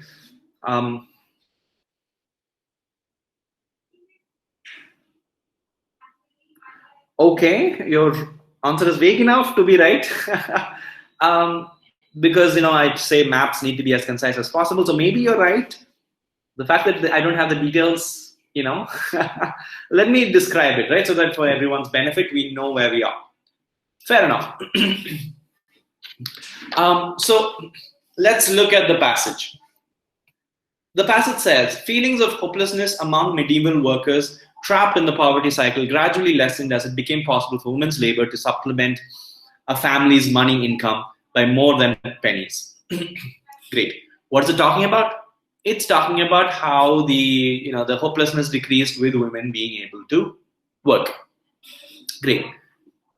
Okay, your answer is vague enough to be right. Because I'd say maps need to be as concise as possible. So maybe you're right. The fact that I don't have the details, let me describe it, right? So that for everyone's benefit, we know where we are. Fair enough. So let's look at the passage. The passage says, feelings of hopelessness among medieval workers trapped in the poverty cycle gradually lessened as it became possible for women's labor to supplement a family's money income by more than pennies. Great. What is it talking about? It's talking about how the hopelessness decreased with women being able to work. Great.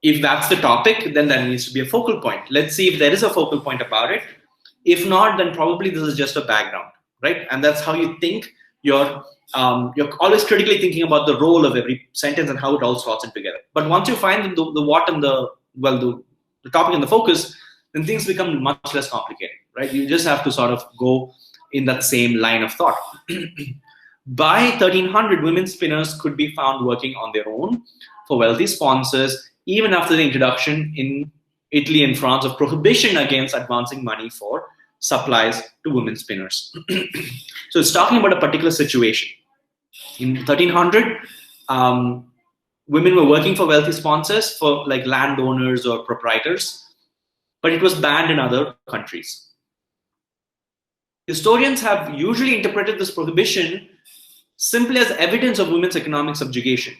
If that's the topic, then that needs to be a focal point. Let's see if there is a focal point about it. If not, then probably this is just a background, right? And that's how you think. You're always critically thinking about the role of every sentence and how it all slots in together. But once you find the what and the topic and the focus, then things become much less complicated, right? You just have to sort of go in that same line of thought. By 1300, women spinners could be found working on their own for wealthy sponsors, even after the introduction in Italy and France of prohibition against advancing money for supplies to women spinners. So it's talking about a particular situation. In 1300, women were working for wealthy sponsors, for like landowners or proprietors, but it was banned in other countries. Historians have usually interpreted this prohibition simply as evidence of women's economic subjugation.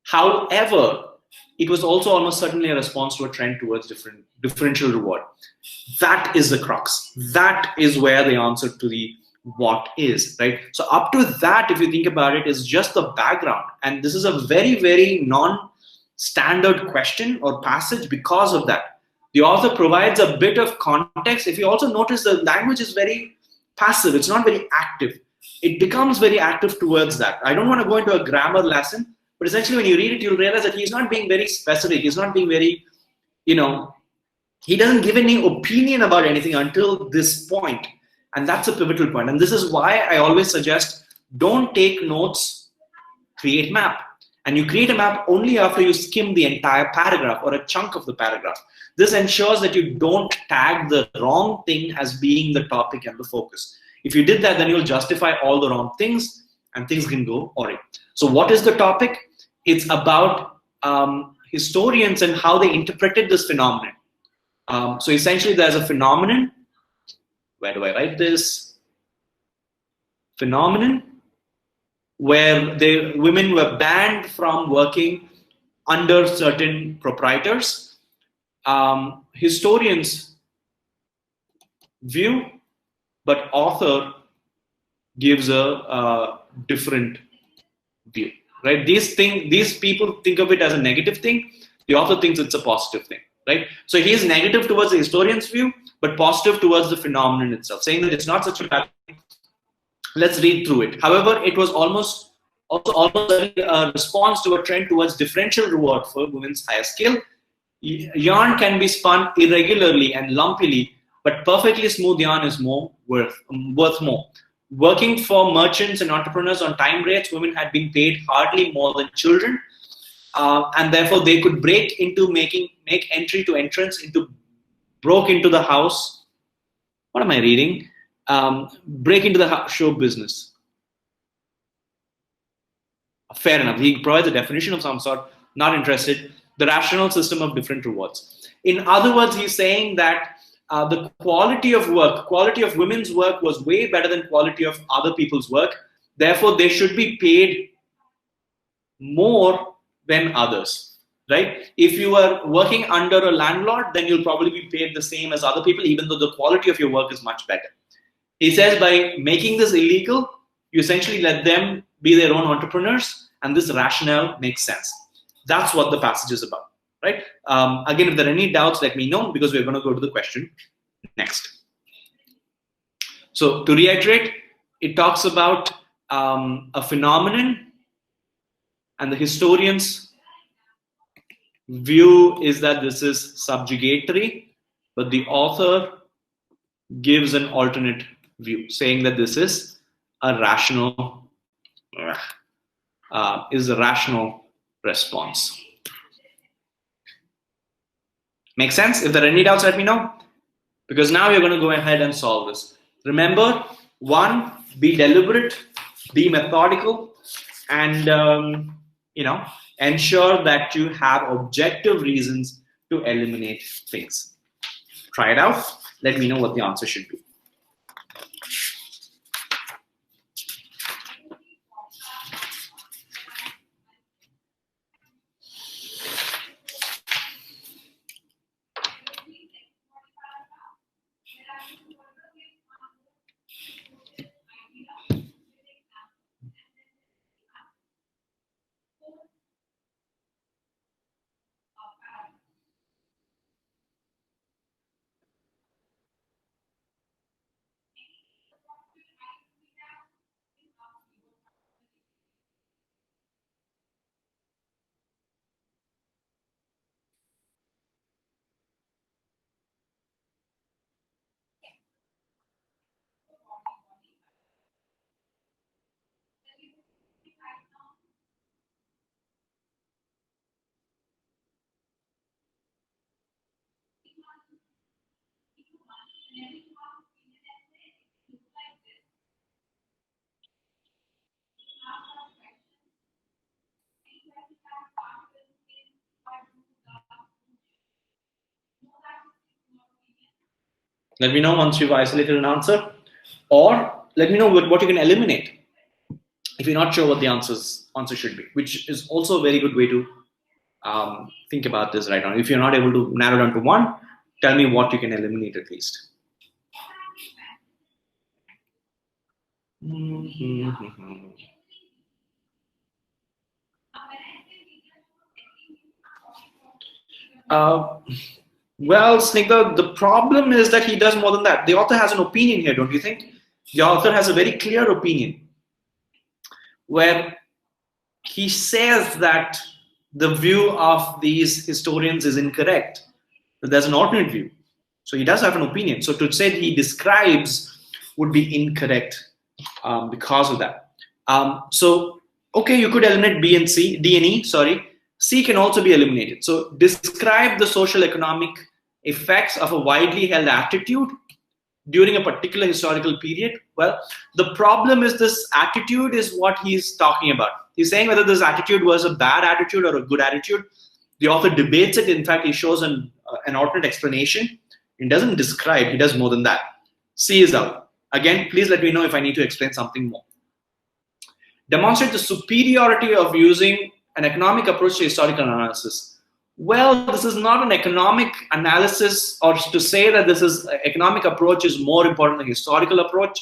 However, it was also almost certainly a response to a trend towards differential reward. That is the crux. That is where the answer to the what is, right? So up to that, if you think about it, is just the background. And this is a very, very non-standard question or passage because of that. The author provides a bit of context. If you also notice, the language is very passive. It's not very active. It becomes very active towards that. I don't want to go into a grammar lesson, but essentially when you read it, you'll realize that he's not being very specific. He's not being very, he doesn't give any opinion about anything until this point. And that's a pivotal point. And this is why I always suggest don't take notes, create map. And you create a map only after you skim the entire paragraph or a chunk of the paragraph. This ensures that you don't tag the wrong thing as being the topic and the focus. If you did that, then you'll justify all the wrong things and things can go awry. So what is the topic? It's about historians and how they interpreted this phenomenon. So essentially there's a phenomenon. Where do I write this? Phenomenon where women were banned from working under certain proprietors. Historians view, but author gives a different view, right? These people think of it as a negative thing. The author thinks it's a positive thing, right? So he is negative towards the historian's view, but positive towards the phenomenon itself, saying that it's not such a bad thing. Let's read through it. However, it was almost a response to a trend towards differential reward for women's higher skill. Yarn can be spun irregularly and lumpily, but perfectly smooth yarn is worth more. Working for merchants and entrepreneurs on time rates, women had been paid hardly more than children, and therefore they could break entry to entrance broke into the house. What am I reading? Break into the show business. Fair enough. He provides a definition of some sort. Not interested. The rational system of different rewards. In other words, he's saying that the quality of women's work was way better than quality of other people's work. Therefore, they should be paid more than others, right? If you are working under a landlord, then you'll probably be paid the same as other people, even though the quality of your work is much better. He says by making this illegal, you essentially let them be their own entrepreneurs, and this rationale makes sense. That's what the passage is about, right? Again, if there are any doubts, let me know, because we're going to go to the question next. So to reiterate, it talks about a phenomenon, and the historian's view is that this is subjugatory, but the author gives an alternate view, saying that this is a rational response. Make sense? If there are any doubts, let me know, because now we're going to go ahead and solve this. Remember, 1, be deliberate, be methodical, and ensure that you have objective reasons to eliminate things. Try it out. Let me know what the answer should be. Let me know once you've isolated an answer, or let me know what you can eliminate if you're not sure what the answer should be, which is also a very good way to think about this right now. If you're not able to narrow down to one, tell me what you can eliminate at least. Mhm. Uh, well, Snigdha, the problem is that he does more than that. The author has an opinion here, don't you think? The author has a very clear opinion where he says that the view of these historians is incorrect, that there's an alternate view. So he does have an opinion. So to say he describes would be incorrect because of that. So, okay, you could eliminate B and C, D and E, sorry. C can also be eliminated. So describe the social economic effects of a widely held attitude during a particular historical period. Well, the problem is this attitude is what he's talking about. He's saying whether this attitude was a bad attitude or a good attitude. The author debates it. In fact, he shows an alternate explanation. He doesn't describe, he does more than that. C is out. Again, please let me know if I need to explain something more. Demonstrate the superiority of using an economic approach to historical analysis. Well, this is not an economic analysis, or to say that this is economic approach is more important than historical approach.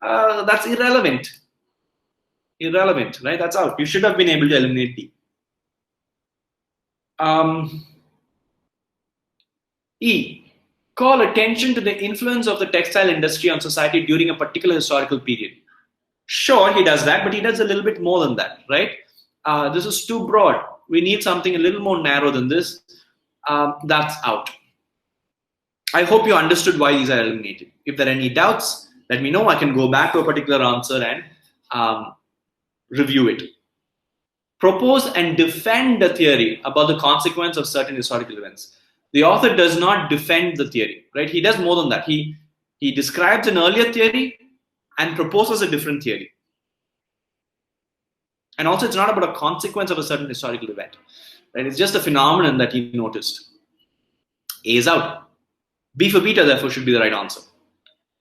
That's irrelevant. Irrelevant, right? That's out. You should have been able to eliminate D. E. Call attention to the influence of the textile industry on society during a particular historical period. Sure, he does that, but he does a little bit more than that, right? This is too broad. We need something a little more narrow than this. That's out. I hope you understood why these are eliminated. If there are any doubts, let me know. I can go back to a particular answer and review it. Propose and defend the theory about the consequence of certain historical events. The author does not defend the theory, right? He does more than that. He describes an earlier theory and proposes a different theory. And also, it's not about a consequence of a certain historical event, right? It's just a phenomenon that he noticed. A is out. B for beta, therefore, should be the right answer.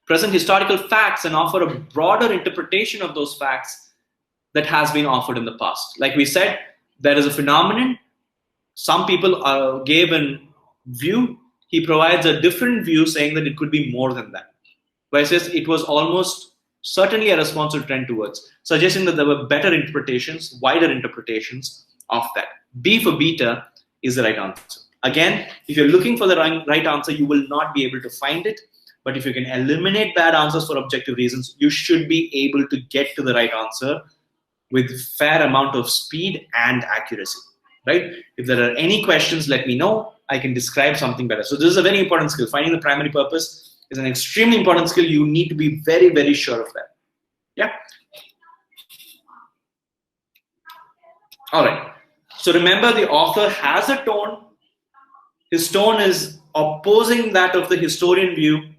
Present historical facts and offer a broader interpretation of those facts that has been offered in the past. Like we said, there is a phenomenon. Some people gave a view. He provides a different view saying that it could be more than that. Where he says it was almost certainly a responsive trend towards, suggesting that there were better interpretations, wider interpretations of that. B for beta is the right answer. Again, if you're looking for the right answer, you will not be able to find it. But if you can eliminate bad answers for objective reasons, you should be able to get to the right answer with fair amount of speed and accuracy, right? If there are any questions, let me know. I can describe something better. So this is a very important skill. Finding the primary purpose is an extremely important skill. You need to be very, very sure of that. Yeah. All right. So remember, the author has a tone. His tone is opposing that of the historian view.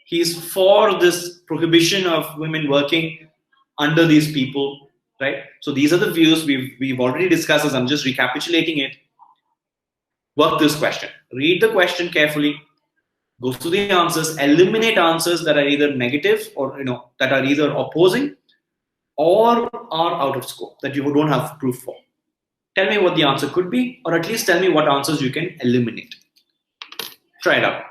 He's for this prohibition of women working under these people, right? So these are the views we've already discussed. As I'm just recapitulating it. Work this question. Read the question carefully. Go through the answers. Eliminate answers that are either negative or that are either opposing or are out of scope that you don't have proof for. Tell me what the answer could be, or at least tell me what answers you can eliminate. Try it out.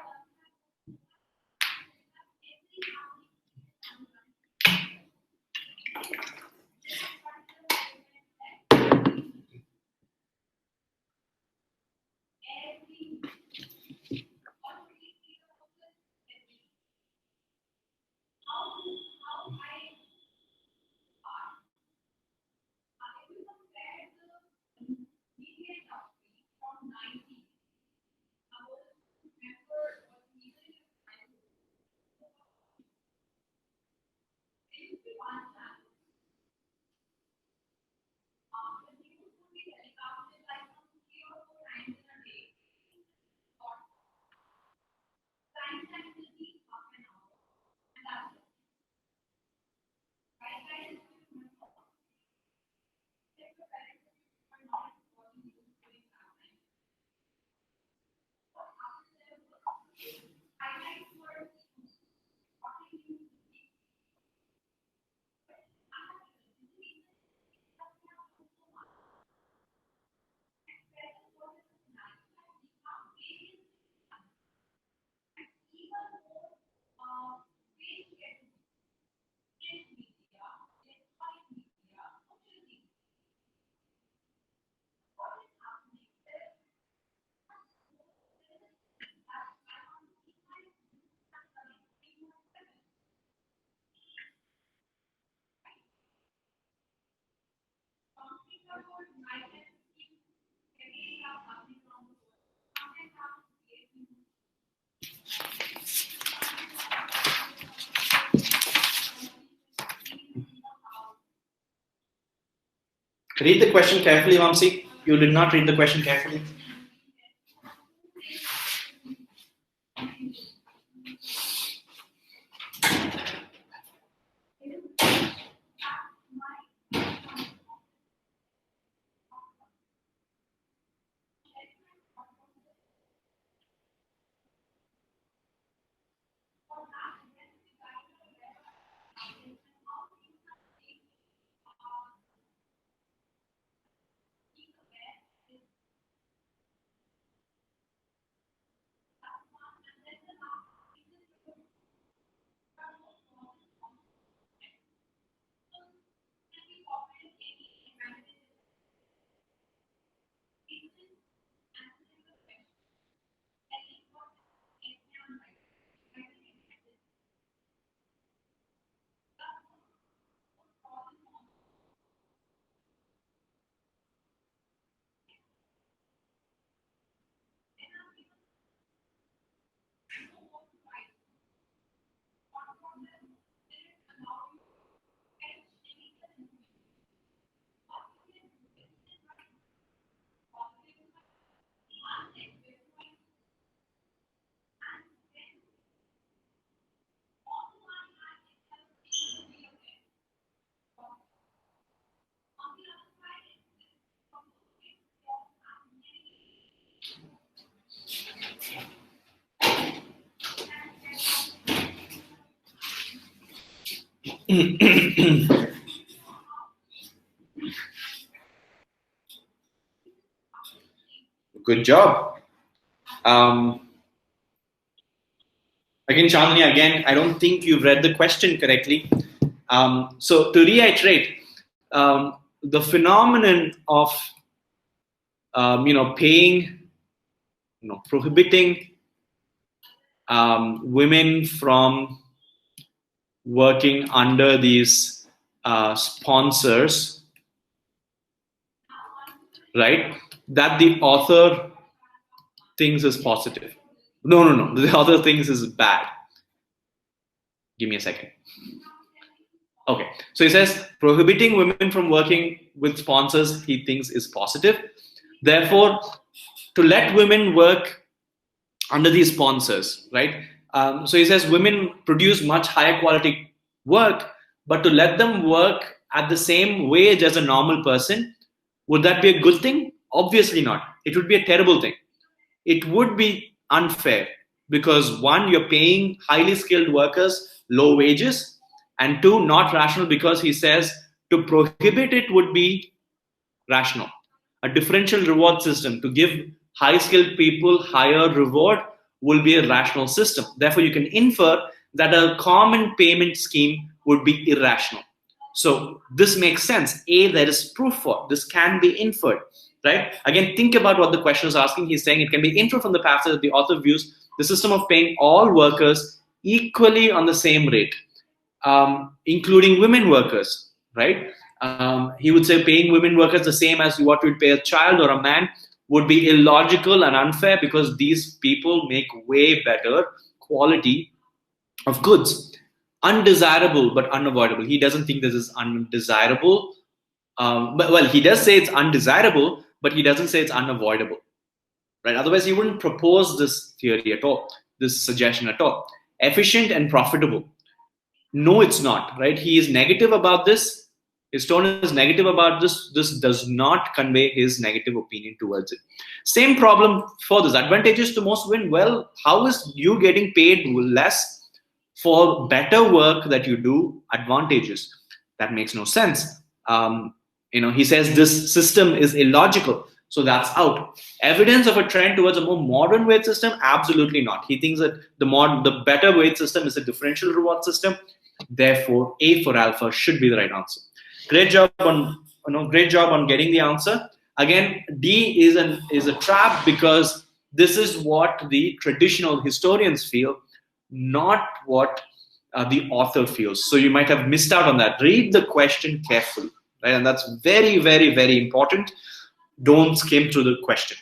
Read the question carefully, Vamsi. You did not read the question carefully. Good job. Again, Chandni, again, I don't think you've read the question correctly. So to reiterate, the phenomenon of paying, prohibiting women from working under these sponsors, right? That the author thinks is positive. No. The author thinks is bad. Give me a second. Okay, so he says prohibiting women from working with sponsors he thinks is positive. Therefore, to let women work under these sponsors, right? So he says women produce much higher quality work, but to let them work at the same wage as a normal person, would that be a good thing? Obviously not. It would be a terrible thing. It would be unfair because one, you're paying highly skilled workers low wages, and two, not rational because he says to prohibit it would be rational. A differential reward system to give high skilled people higher reward will be a rational system. Therefore, you can infer that a common payment scheme would be irrational. So this makes sense. A, there is proof for this can be inferred, right? Again, think about what the question is asking. He's saying it can be inferred from the passage that the author views the system of paying all workers equally on the same rate, including women workers, right? He would say paying women workers the same as what we'd pay a child or a man would be illogical and unfair because these people make way better quality of goods. Undesirable but unavoidable. He doesn't think this is undesirable. But he does say it's undesirable, but he doesn't say it's unavoidable, right? Otherwise, he wouldn't propose this theory at all, this suggestion at all. Efficient and profitable. No, it's not, right? He is negative about this. His tone is negative about this. This does not convey his negative opinion towards it. Same problem for this. Advantages to most women. Well, how is you getting paid less for better work that you do? Advantages. That makes no sense. He says this system is illogical. So that's out. Evidence of a trend towards a more modern wage system? Absolutely not. He thinks that the better wage system is a differential reward system. Therefore, A for alpha should be the right answer. Great job on getting the answer. Again, D is a trap because this is what the traditional historians feel, not what the author feels. So you might have missed out on that. Read the question carefully, right? And that's very, very, very important. Don't skim through the question.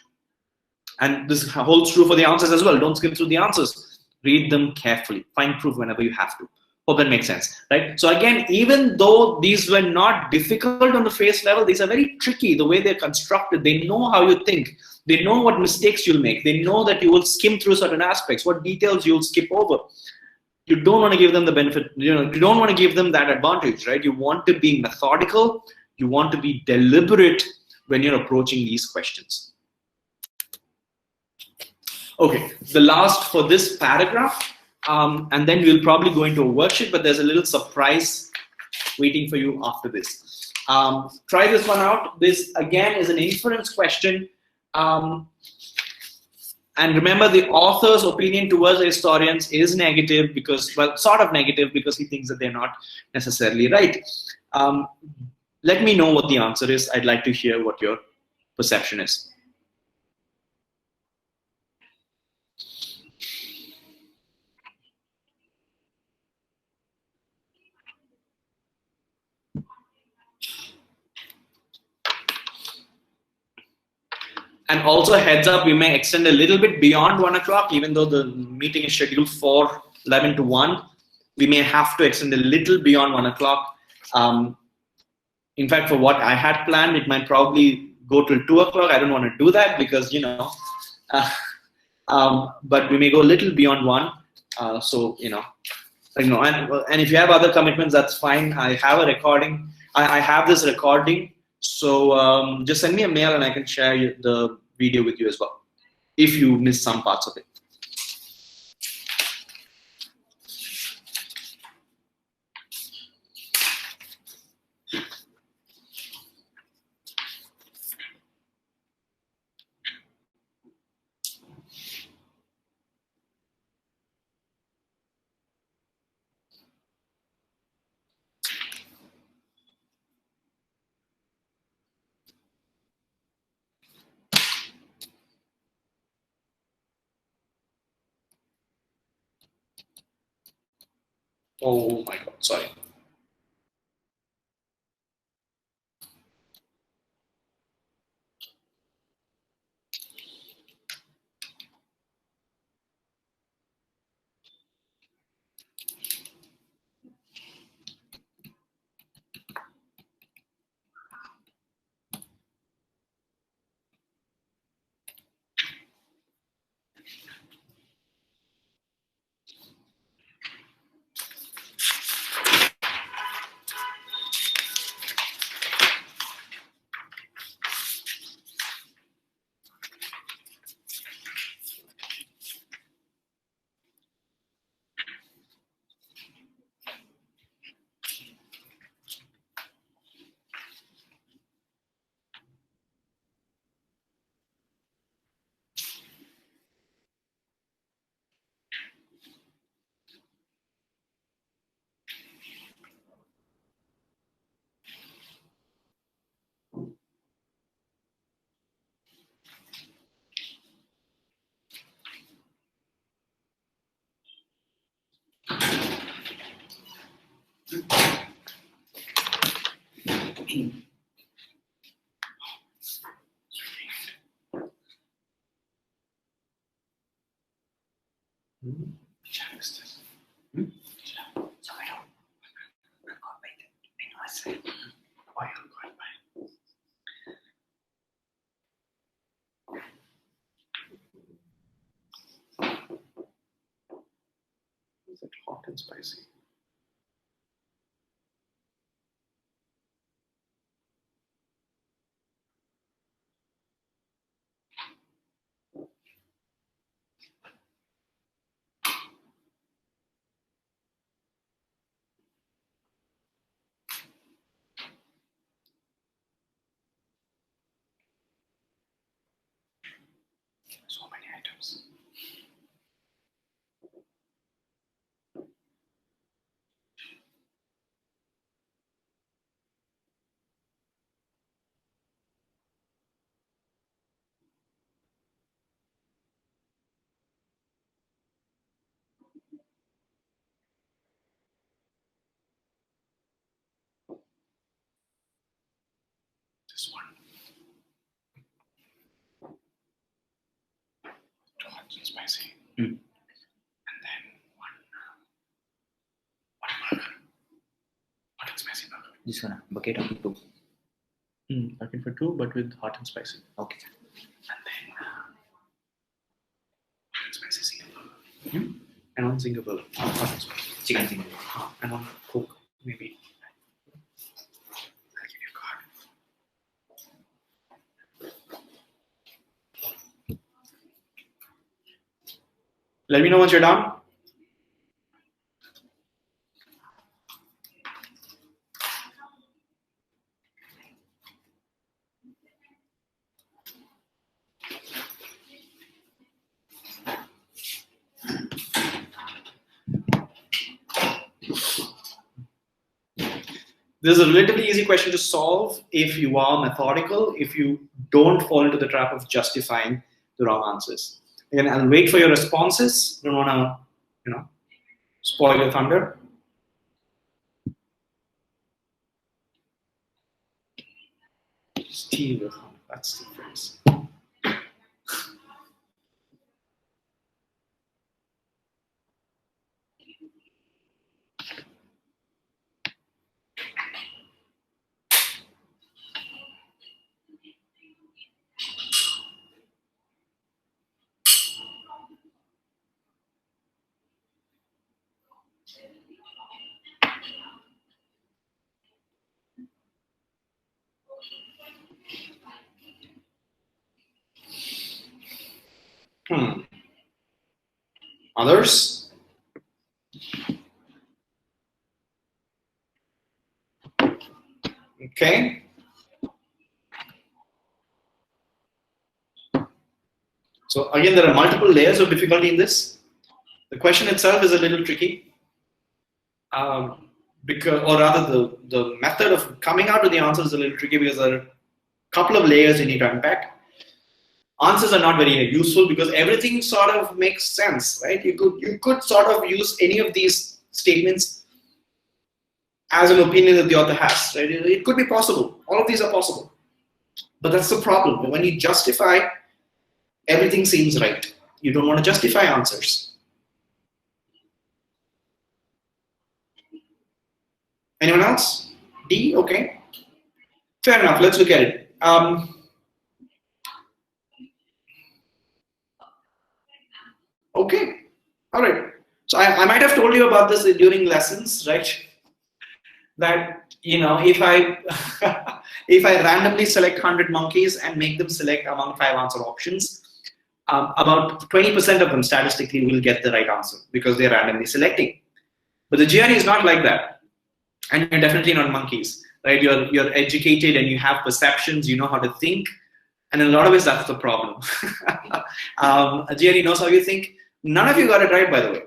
And this holds true for the answers as well. Don't skim through the answers. Read them carefully. Find proof whenever you have to. Hope that makes sense, right? So again, even though these were not difficult on the face level, these are very tricky the way they're constructed. They know how you think. They know what mistakes you'll make. They know that you will skim through certain aspects, what details you'll skip over. You don't want to give them the benefit, you don't want to give them that advantage, right? You want to be methodical. You want to be deliberate when you're approaching these questions. Okay, the last for this paragraph, and then we'll probably go into a worksheet, but there's a little surprise waiting for you after this. Try this one out. This, again, is an inference question. And remember, the author's opinion towards the historians is negative because, well, sort of negative because he thinks that they're not necessarily right. Let me know what the answer is. I'd like to hear what your perception is. And also, heads up, we may extend a little bit beyond 1 o'clock, even though the meeting is scheduled for 11 to 1. We may have to extend a little beyond 1 o'clock. In fact, for what I had planned, it might probably go till 2 o'clock. I don't want to do that because, but we may go a little beyond 1. So, and if you have other commitments, that's fine. I have a recording. I have this recording. So just send me a mail and I can share the video with you as well, if you miss some parts of it. Oh my God, sorry. Is it hot and spicy? So many items. This one. Too hot and spicy. And then one
This one, bucket of 2.
Bucket for 2, but with hot and spicy.
Okay.
And then hot and spicy Singapore. And one Singapore. Hot and spicy.
Chicken Singapore.
And one Coke, maybe. I'll give you a card. Let me know once you're done. This is a relatively easy question to solve if you are methodical, if you don't fall into the trap of justifying the wrong answers. Again, I'll wait for your responses. Don't want to, spoil your thunder. Steal your thunder. That's the phrase. Others? Okay. So again, there are multiple layers of difficulty in this. The question itself is a little tricky. Because, or rather, the method of coming out with the answer is a little tricky because there are a couple of layers you need to unpack. Answers are not very useful because everything sort of makes sense, right? You could sort of use any of these statements as an opinion that the author has, right? It could be possible. All of these are possible. But that's the problem. When you justify, everything seems right. You don't want to justify answers. Anyone else? D, okay. Fair enough, let's look at it. Okay, all right. So I might have told you about this during lessons, right? That, if I if I randomly select 100 monkeys and make them select among 5 answer options, about 20% of them statistically will get the right answer because they're randomly selecting. But the GRE is not like that. And you're definitely not monkeys, right? You're educated and you have perceptions, you know how to think. And in a lot of ways, that's the problem. A GRE knows how you think. None of you got it right, by the way.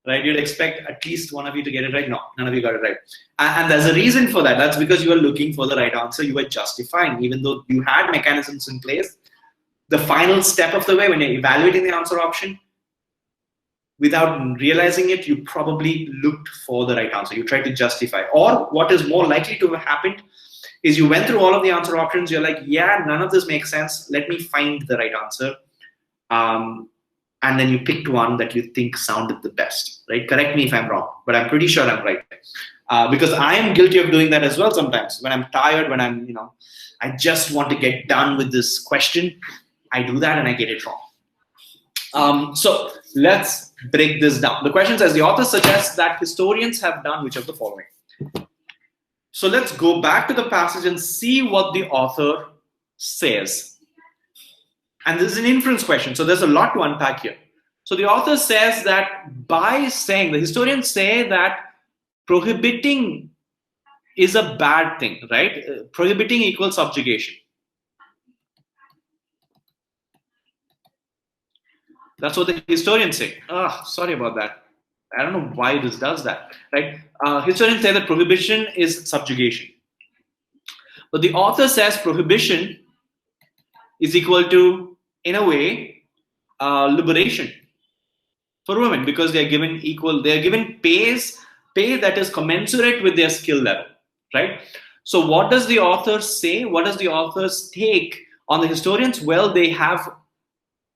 Right? You'd expect at least one of you to get it right. No, none of you got it right. And there's a reason for that. That's because you are looking for the right answer. You are justifying, even though you had mechanisms in place. The final step of the way, when you're evaluating the answer option, without realizing it, you probably looked for the right answer. You tried to justify. Or what is more likely to have happened is you went through all of the answer options. You're like, yeah, none of this makes sense. Let me find the right answer. And then you picked one that you think sounded the best, right? Correct me if I'm wrong, but I'm pretty sure I'm right. Because I am guilty of doing that as well sometimes. When I'm tired, when I'm, I just want to get done with this question, I do that and I get it wrong. So let's break this down. The question says, the author suggests that historians have done which of the following? So let's go back to the passage and see what the author says. And this is an inference question, so there's a lot to unpack here. So the author says that by saying, the historians say that prohibiting is a bad thing, right? Prohibiting equals subjugation. That's what the historians say. Sorry about that. I don't know why this does that, right? Historians say that prohibition is subjugation. But the author says prohibition is equal to, in a way, liberation for women, because they are given pay that is commensurate with their skill level, right? So what does the author say? What does the author's take on the historians? Well, they have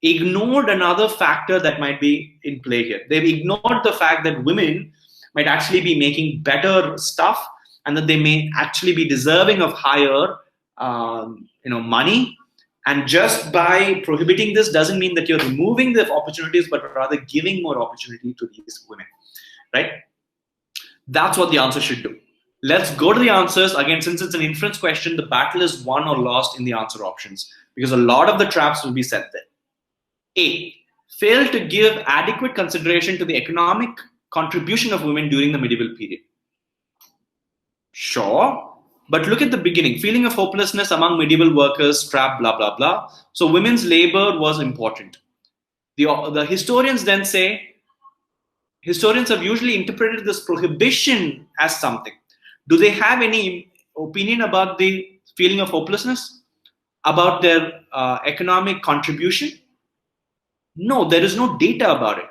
ignored another factor that might be in play here. They've ignored the fact that women might actually be making better stuff and that they may actually be deserving of higher money. And just by prohibiting this doesn't mean that you're removing the opportunities, but rather giving more opportunity to these women, right? That's what the answer should do. Let's go to the answers. Again, since it's an inference question, the battle is won or lost in the answer options, because a lot of the traps will be set there. A, fail to give adequate consideration to the economic contribution of women during the medieval period. Sure. But look at the beginning. Feeling of hopelessness among medieval workers, trap, blah, blah, blah. So women's labor was important. The historians then say, historians have usually interpreted this prohibition as something. Do they have any opinion about the feeling of hopelessness? About their economic contribution? No, there is no data about it.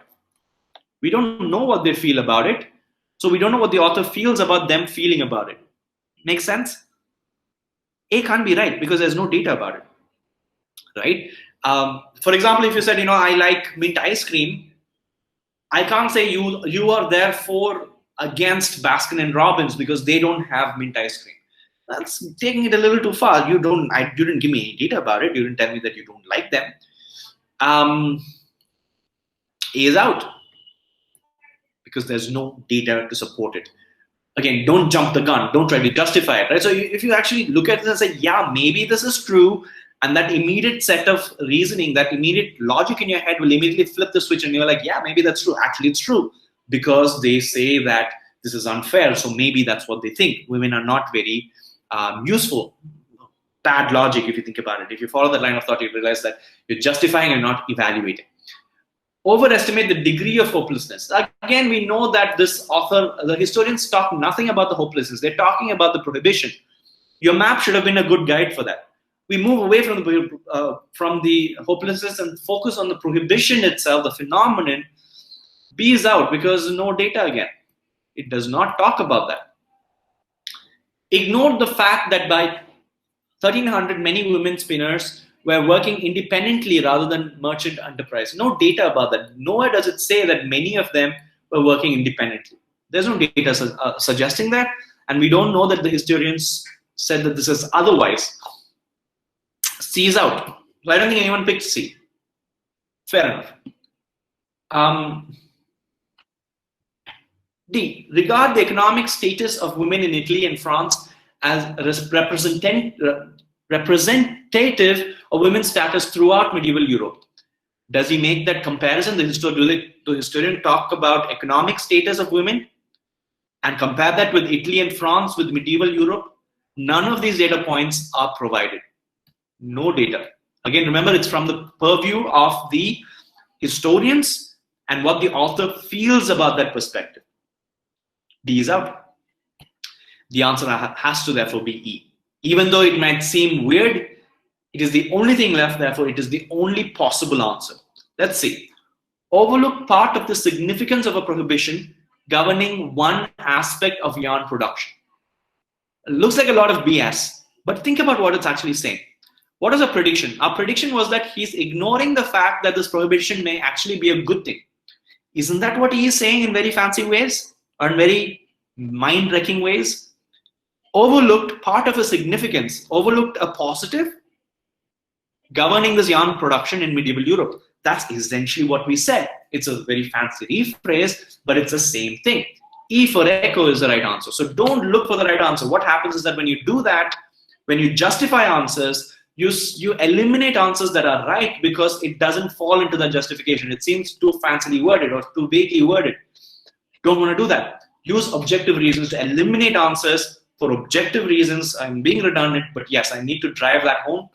We don't know what they feel about it. So we don't know what the author feels about them feeling about it. Make sense? A can't be right because there's no data about it, right? For example, if you said, I like mint ice cream, I can't say you are therefore against Baskin and Robbins because they don't have mint ice cream. That's taking it a little too far. You didn't give me any data about it. You didn't tell me that you don't like them. A is out because there's no data to support it. Again, don't jump the gun. Don't try to justify it, right? So if you actually look at it and say, yeah, maybe this is true, and that immediate set of reasoning, that immediate logic in your head will immediately flip the switch and you're like, yeah, maybe that's true. Actually, it's true because they say that this is unfair. So maybe that's what they think. Women are not very useful. Bad logic if you think about it. If you follow that line of thought, you realize that you're justifying and not evaluating. Overestimate the degree of hopelessness. Again, we know that this author, the historians talk nothing about the hopelessness. They're talking about the prohibition. Your map should have been a good guide for that. We move away from the hopelessness and focus on the prohibition itself, the phenomenon. B is out because no data again. It does not talk about that. Ignore the fact that by 1300, many women spinners were working independently rather than merchant enterprise. No data about that. Nowhere does it say that many of them were working independently. There's no data suggesting that, and we don't know that the historians said that this is otherwise. C is out. So I don't think anyone picked C. Fair enough. D, regard the economic status of women in Italy and France as representative of women's status throughout medieval Europe. Does he make that comparison? The historian talk about economic status of women and compare that with Italy and France with medieval Europe? None of these data points are provided. No data. Again, remember, it's from the purview of the historians and what the author feels about that perspective. D is out. The answer has to therefore be E. Even though it might seem weird, it is the only thing left, therefore it is the only possible answer. Let's see. Overlook part of the significance of a prohibition governing one aspect of yarn production. It looks like a lot of BS, but think about what it's actually saying. What is our prediction? Our prediction was that he's ignoring the fact that this prohibition may actually be a good thing. Isn't that what he is saying in very fancy ways or in very mind-wrecking ways? Overlooked part of a significance, overlooked a positive governing this yarn production in medieval Europe. That's essentially what we said. It's a very fancy rephrase, but it's the same thing. E for echo is the right answer. So don't look for the right answer. What happens is that when you do that, when you justify answers, you eliminate answers that are right because it doesn't fall into the justification. It seems too fancily worded or too vaguely worded. Don't want to do that. Use objective reasons to eliminate answers for objective reasons. I'm being redundant, but yes, I need to drive that home.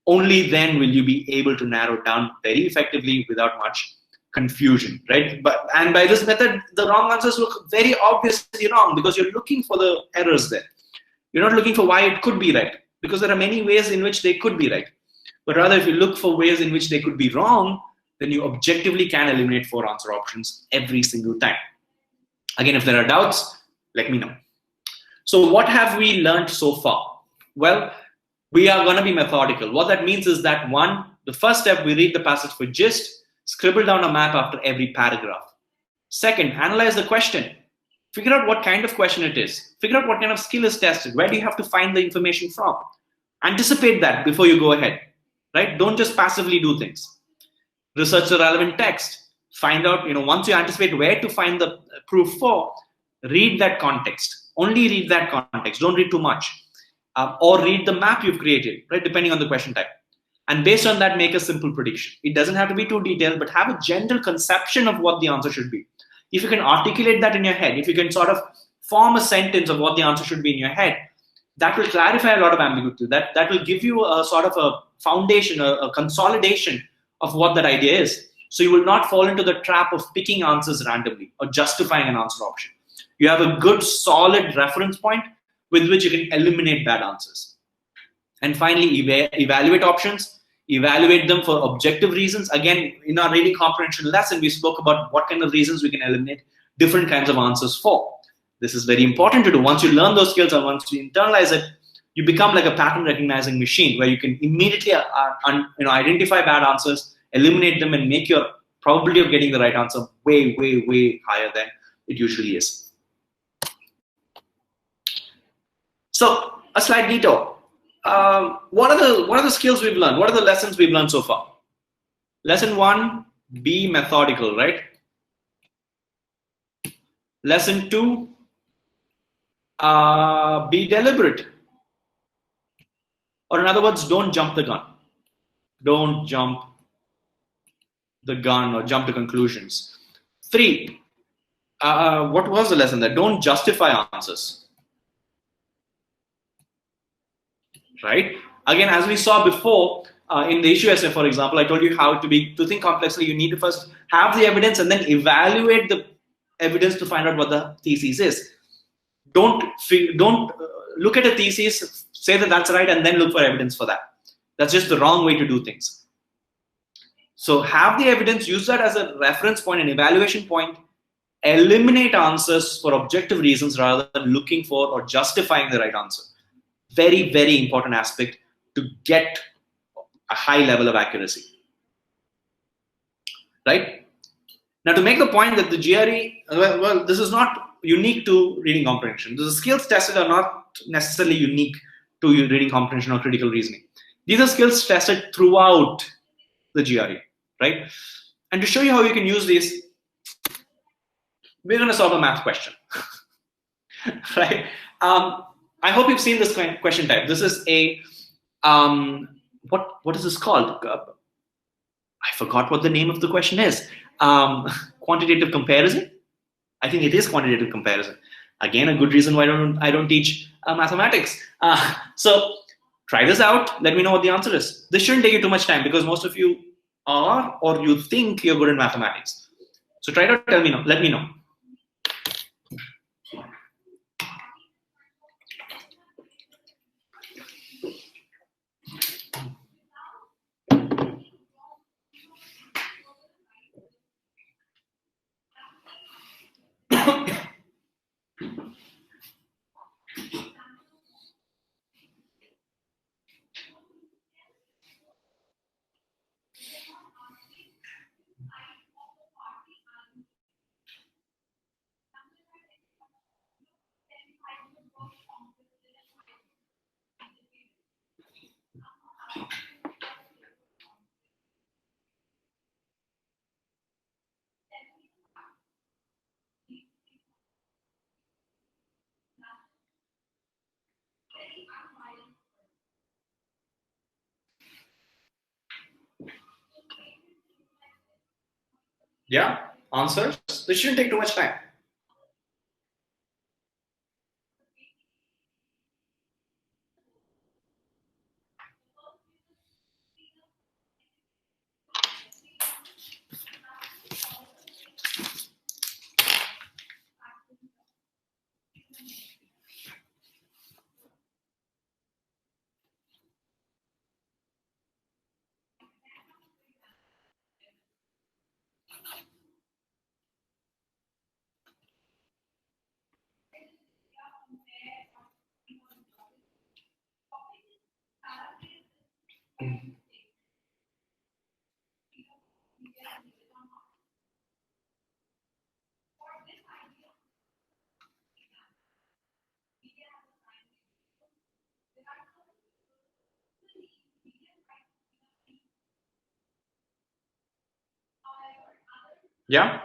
Only then will you be able to narrow down very effectively without much confusion, right? And by this method, the wrong answers look very obviously wrong because you're looking for the errors there. You're not looking for why it could be right, because there are many ways in which they could be right. But rather, if you look for ways in which they could be wrong, then you objectively can eliminate 4 answer options every single time. Again, if there are doubts, let me know. So what have we learned so far? Well, we are going to be methodical. What that means is that the first step, we read the passage for gist, scribble down a map after every paragraph. Second, analyze the question. Figure out what kind of question it is. Figure out what kind of skill is tested. Where do you have to find the information from? Anticipate that before you go ahead, right? Don't just passively do things. Research the relevant text. Find out, once you anticipate where to find the proof for, read that context. Only read that context. Don't read too much. Or read the map you've created, right? Depending on the question type. And based on that, make a simple prediction. It doesn't have to be too detailed, but have a general conception of what the answer should be. If you can articulate that in your head, if you can sort of form a sentence of what the answer should be in your head, that will clarify a lot of ambiguity. That will give you a sort of a foundation, a consolidation of what that idea is. So you will not fall into the trap of picking answers randomly or justifying an answer option. You have a good, solid reference point with which you can eliminate bad answers. And finally, evaluate options. Evaluate them for objective reasons. Again, in our reading comprehension lesson, we spoke about what kind of reasons we can eliminate different kinds of answers for. This is very important to do. Once you learn those skills and once you internalize it, you become like a pattern recognizing machine where you can immediately identify bad answers, eliminate them, and make your probability of getting the right answer way, way, way higher than it usually is. So a slight detour. What are the skills we've learned? What are the lessons we've learned so far? Lesson 1, be methodical, right? Lesson 2, be deliberate. Or in other words, don't jump the gun. Don't jump the gun or jump to conclusions. 3, what was the lesson there? Don't justify answers. Right? Again, as we saw before, in the issue essay, for example, I told you how to think complexly. You need to first have the evidence and then evaluate the evidence to find out what the thesis is. Don't look at a thesis, say that that's right, and then look for evidence for that. That's just the wrong way to do things. So have the evidence, use that as a reference point, an evaluation point, eliminate answers for objective reasons rather than looking for or justifying the right answer. Very, very important aspect to get a high level of accuracy. Right? Now, to make the point that the GRE, well, this is not unique to reading comprehension. The skills tested are not necessarily unique to reading comprehension or critical reasoning. These are skills tested throughout the GRE, right? And to show you how you can use these, we're going to solve a math question, right? I hope you've seen this question type. This is a, what is this called? I forgot what the name of the question is. Quantitative comparison. I think it is quantitative comparison. Again, a good reason why I don't teach mathematics. So try this out. Let me know what the answer is. This shouldn't take you too much time because most of you are or you think you're good in mathematics. So try to let me know. Yeah, answers. This shouldn't take too much time. Yeah.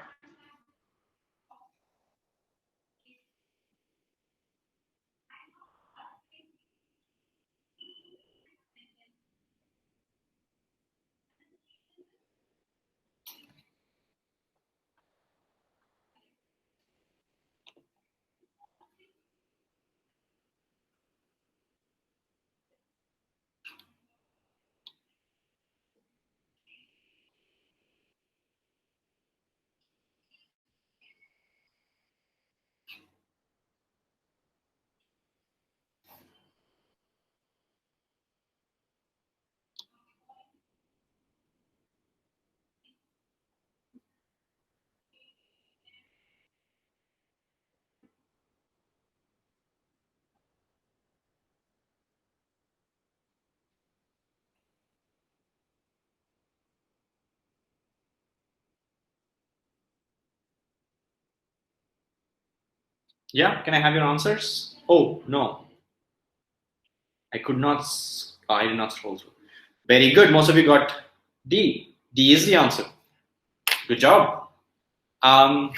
Yeah. Can I have your answers? Oh no, I could not. I did not scroll through. Very good. Most of you got D. D is the answer. Good job. Um,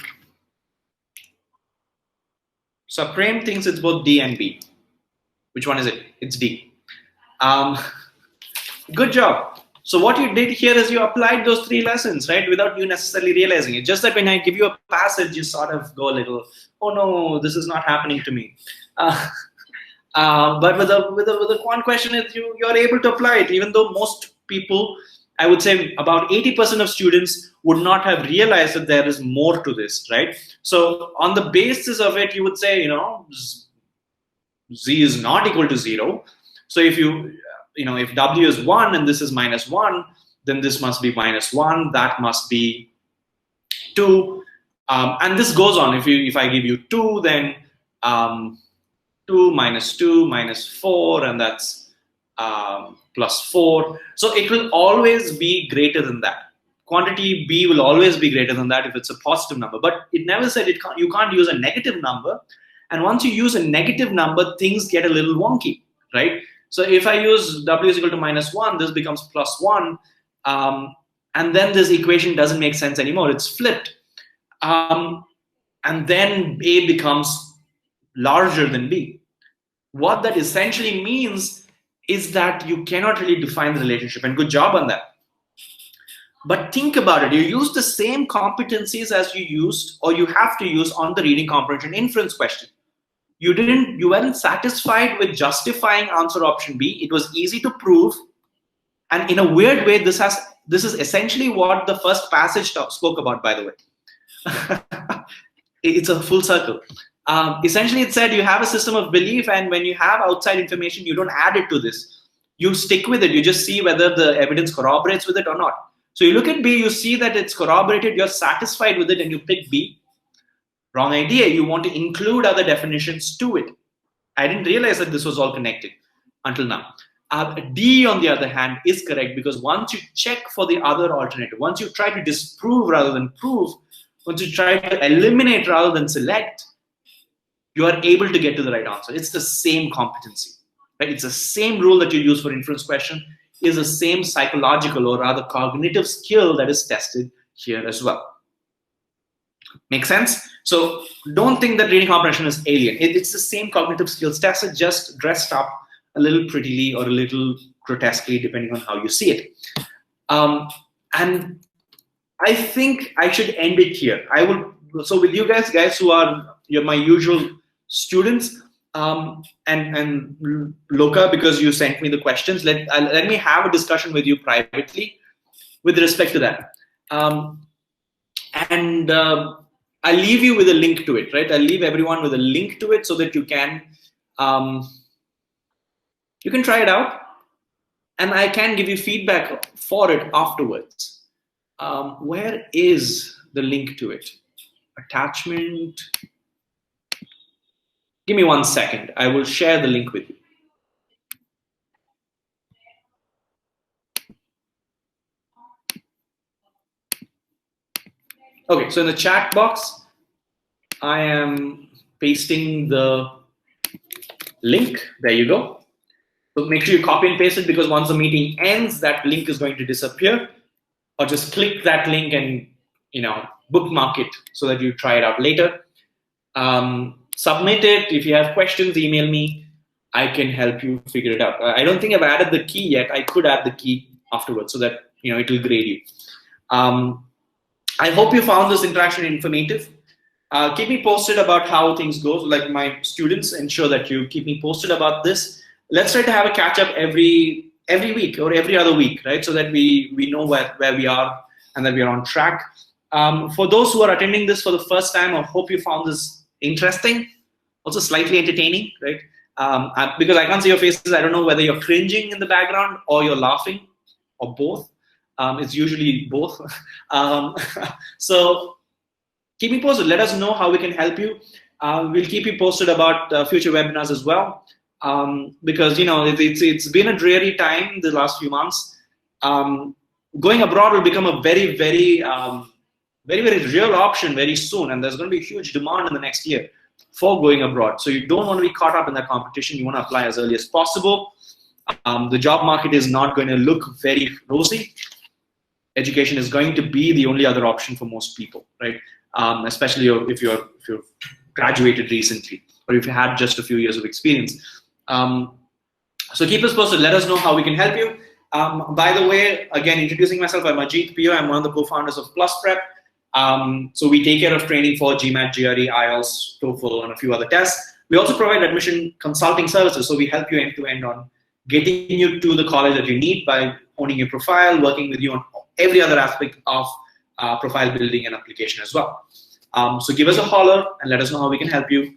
so Prem thinks it's both D and B. Which one is it? It's D. Um, good job. So what you did here is you applied those 3 lessons, right, without you necessarily realizing it. Just that when I give you a passage, you sort of go a little, oh no, this is not happening to me. But with the quant question, you're able to apply it, even though most people, I would say about 80% of students would not have realized that there is more to this, right? So on the basis of it, you would say, Z is not equal to 0. So if if W is 1 and this is -1, then this must be -1, that must be 2. And this goes on. If I give you 2, then 2 minus 4, and that's plus 4. So it will always be greater than that. Quantity B will always be greater than that if it's a positive number. But it never said you can't use a negative number. And once you use a negative number, things get a little wonky, right? So if I use W is equal to -1, this becomes +1. And then this equation doesn't make sense anymore. It's flipped. And then A becomes larger than B. What that essentially means is that you cannot really define the relationship. And good job on that. But think about it. You use the same competencies as you used or you have to use on the reading comprehension inference question. You weren't satisfied with justifying answer option B. It was easy to prove. And in a weird way, this is essentially what the first passage spoke about, by the way. It's a full circle. Essentially, it said you have a system of belief, and when you have outside information, you don't add it to this. You stick with it. You just see whether the evidence corroborates with it or not. So you look at B, you see that it's corroborated, you're satisfied with it, and you pick B. Wrong idea. You want to include other definitions to it. I didn't realize that this was all connected until now. D, on the other hand, is correct because once you check for the other alternative, once you try to disprove rather than prove, once you try to eliminate rather than select, you are able to get to the right answer. It's the same competency, right? It's the same rule that you use for inference question, is the same psychological or rather cognitive skill that is tested here as well. Make sense? So don't think that reading comprehension is alien. It's the same cognitive skills tested, just dressed up a little prettily or a little grotesquely, depending on how you see it. And I think I should end it here. So with you guys who are my usual students, and Loka, because you sent me the questions, let me have a discussion with you privately with respect to that. I'll leave you with a link to it, right? I'll leave everyone with a link to it so that you can try it out, and I can give you feedback for it afterwards. Where is the link to it? Attachment. Give me 1 second. I will share the link with you. Okay, so in the chat box, I am pasting the link. There you go. So make sure you copy and paste it, because once the meeting ends, that link is going to disappear. Or just click that link and bookmark it so that you try it out later. Submit it. If you have questions, email me. I can help you figure it out. I don't think I've added the key yet. I could add the key afterwards so that it will grade you. I hope you found this interaction informative. Keep me posted about how things go. Like my students, ensure that you keep me posted about this. Let's try to have a catch up every week or every other week, right? So that we know where we are and that we are on track. For those who are attending this for the first time, I hope you found this interesting, also slightly entertaining, right? Because I can't see your faces, I don't know whether you're cringing in the background or you're laughing or both. It's usually both. So keep me posted. Let us know how we can help you. We'll keep you posted about future webinars as well. Because it's been a dreary time the last few months. Going abroad will become a very, very real option very soon, and there's going to be a huge demand in the next year for going abroad. So you don't want to be caught up in that competition. You want to apply as early as possible. The job market is not going to look very rosy. Education is going to be the only other option for most people, right? Especially if you're graduated recently or if you had just a few years of experience. So keep us posted. Let us know how we can help you. By the way, again, introducing myself, I'm Ajit Pio. I'm one of the co-founders of Plusprep. So we take care of training for GMAT, GRE, IELTS, TOEFL, and a few other tests. We also provide admission consulting services. So we help you end-to-end on getting you to the college that you need by owning your profile, working with you on every other aspect of profile building and application as well. So give us a holler and let us know how we can help you.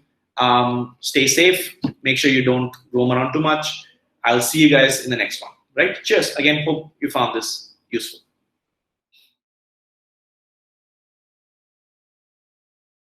Stay safe. Make sure you don't roam around too much. I'll see you guys in the next one. Right? Cheers. Again, hope you found this useful.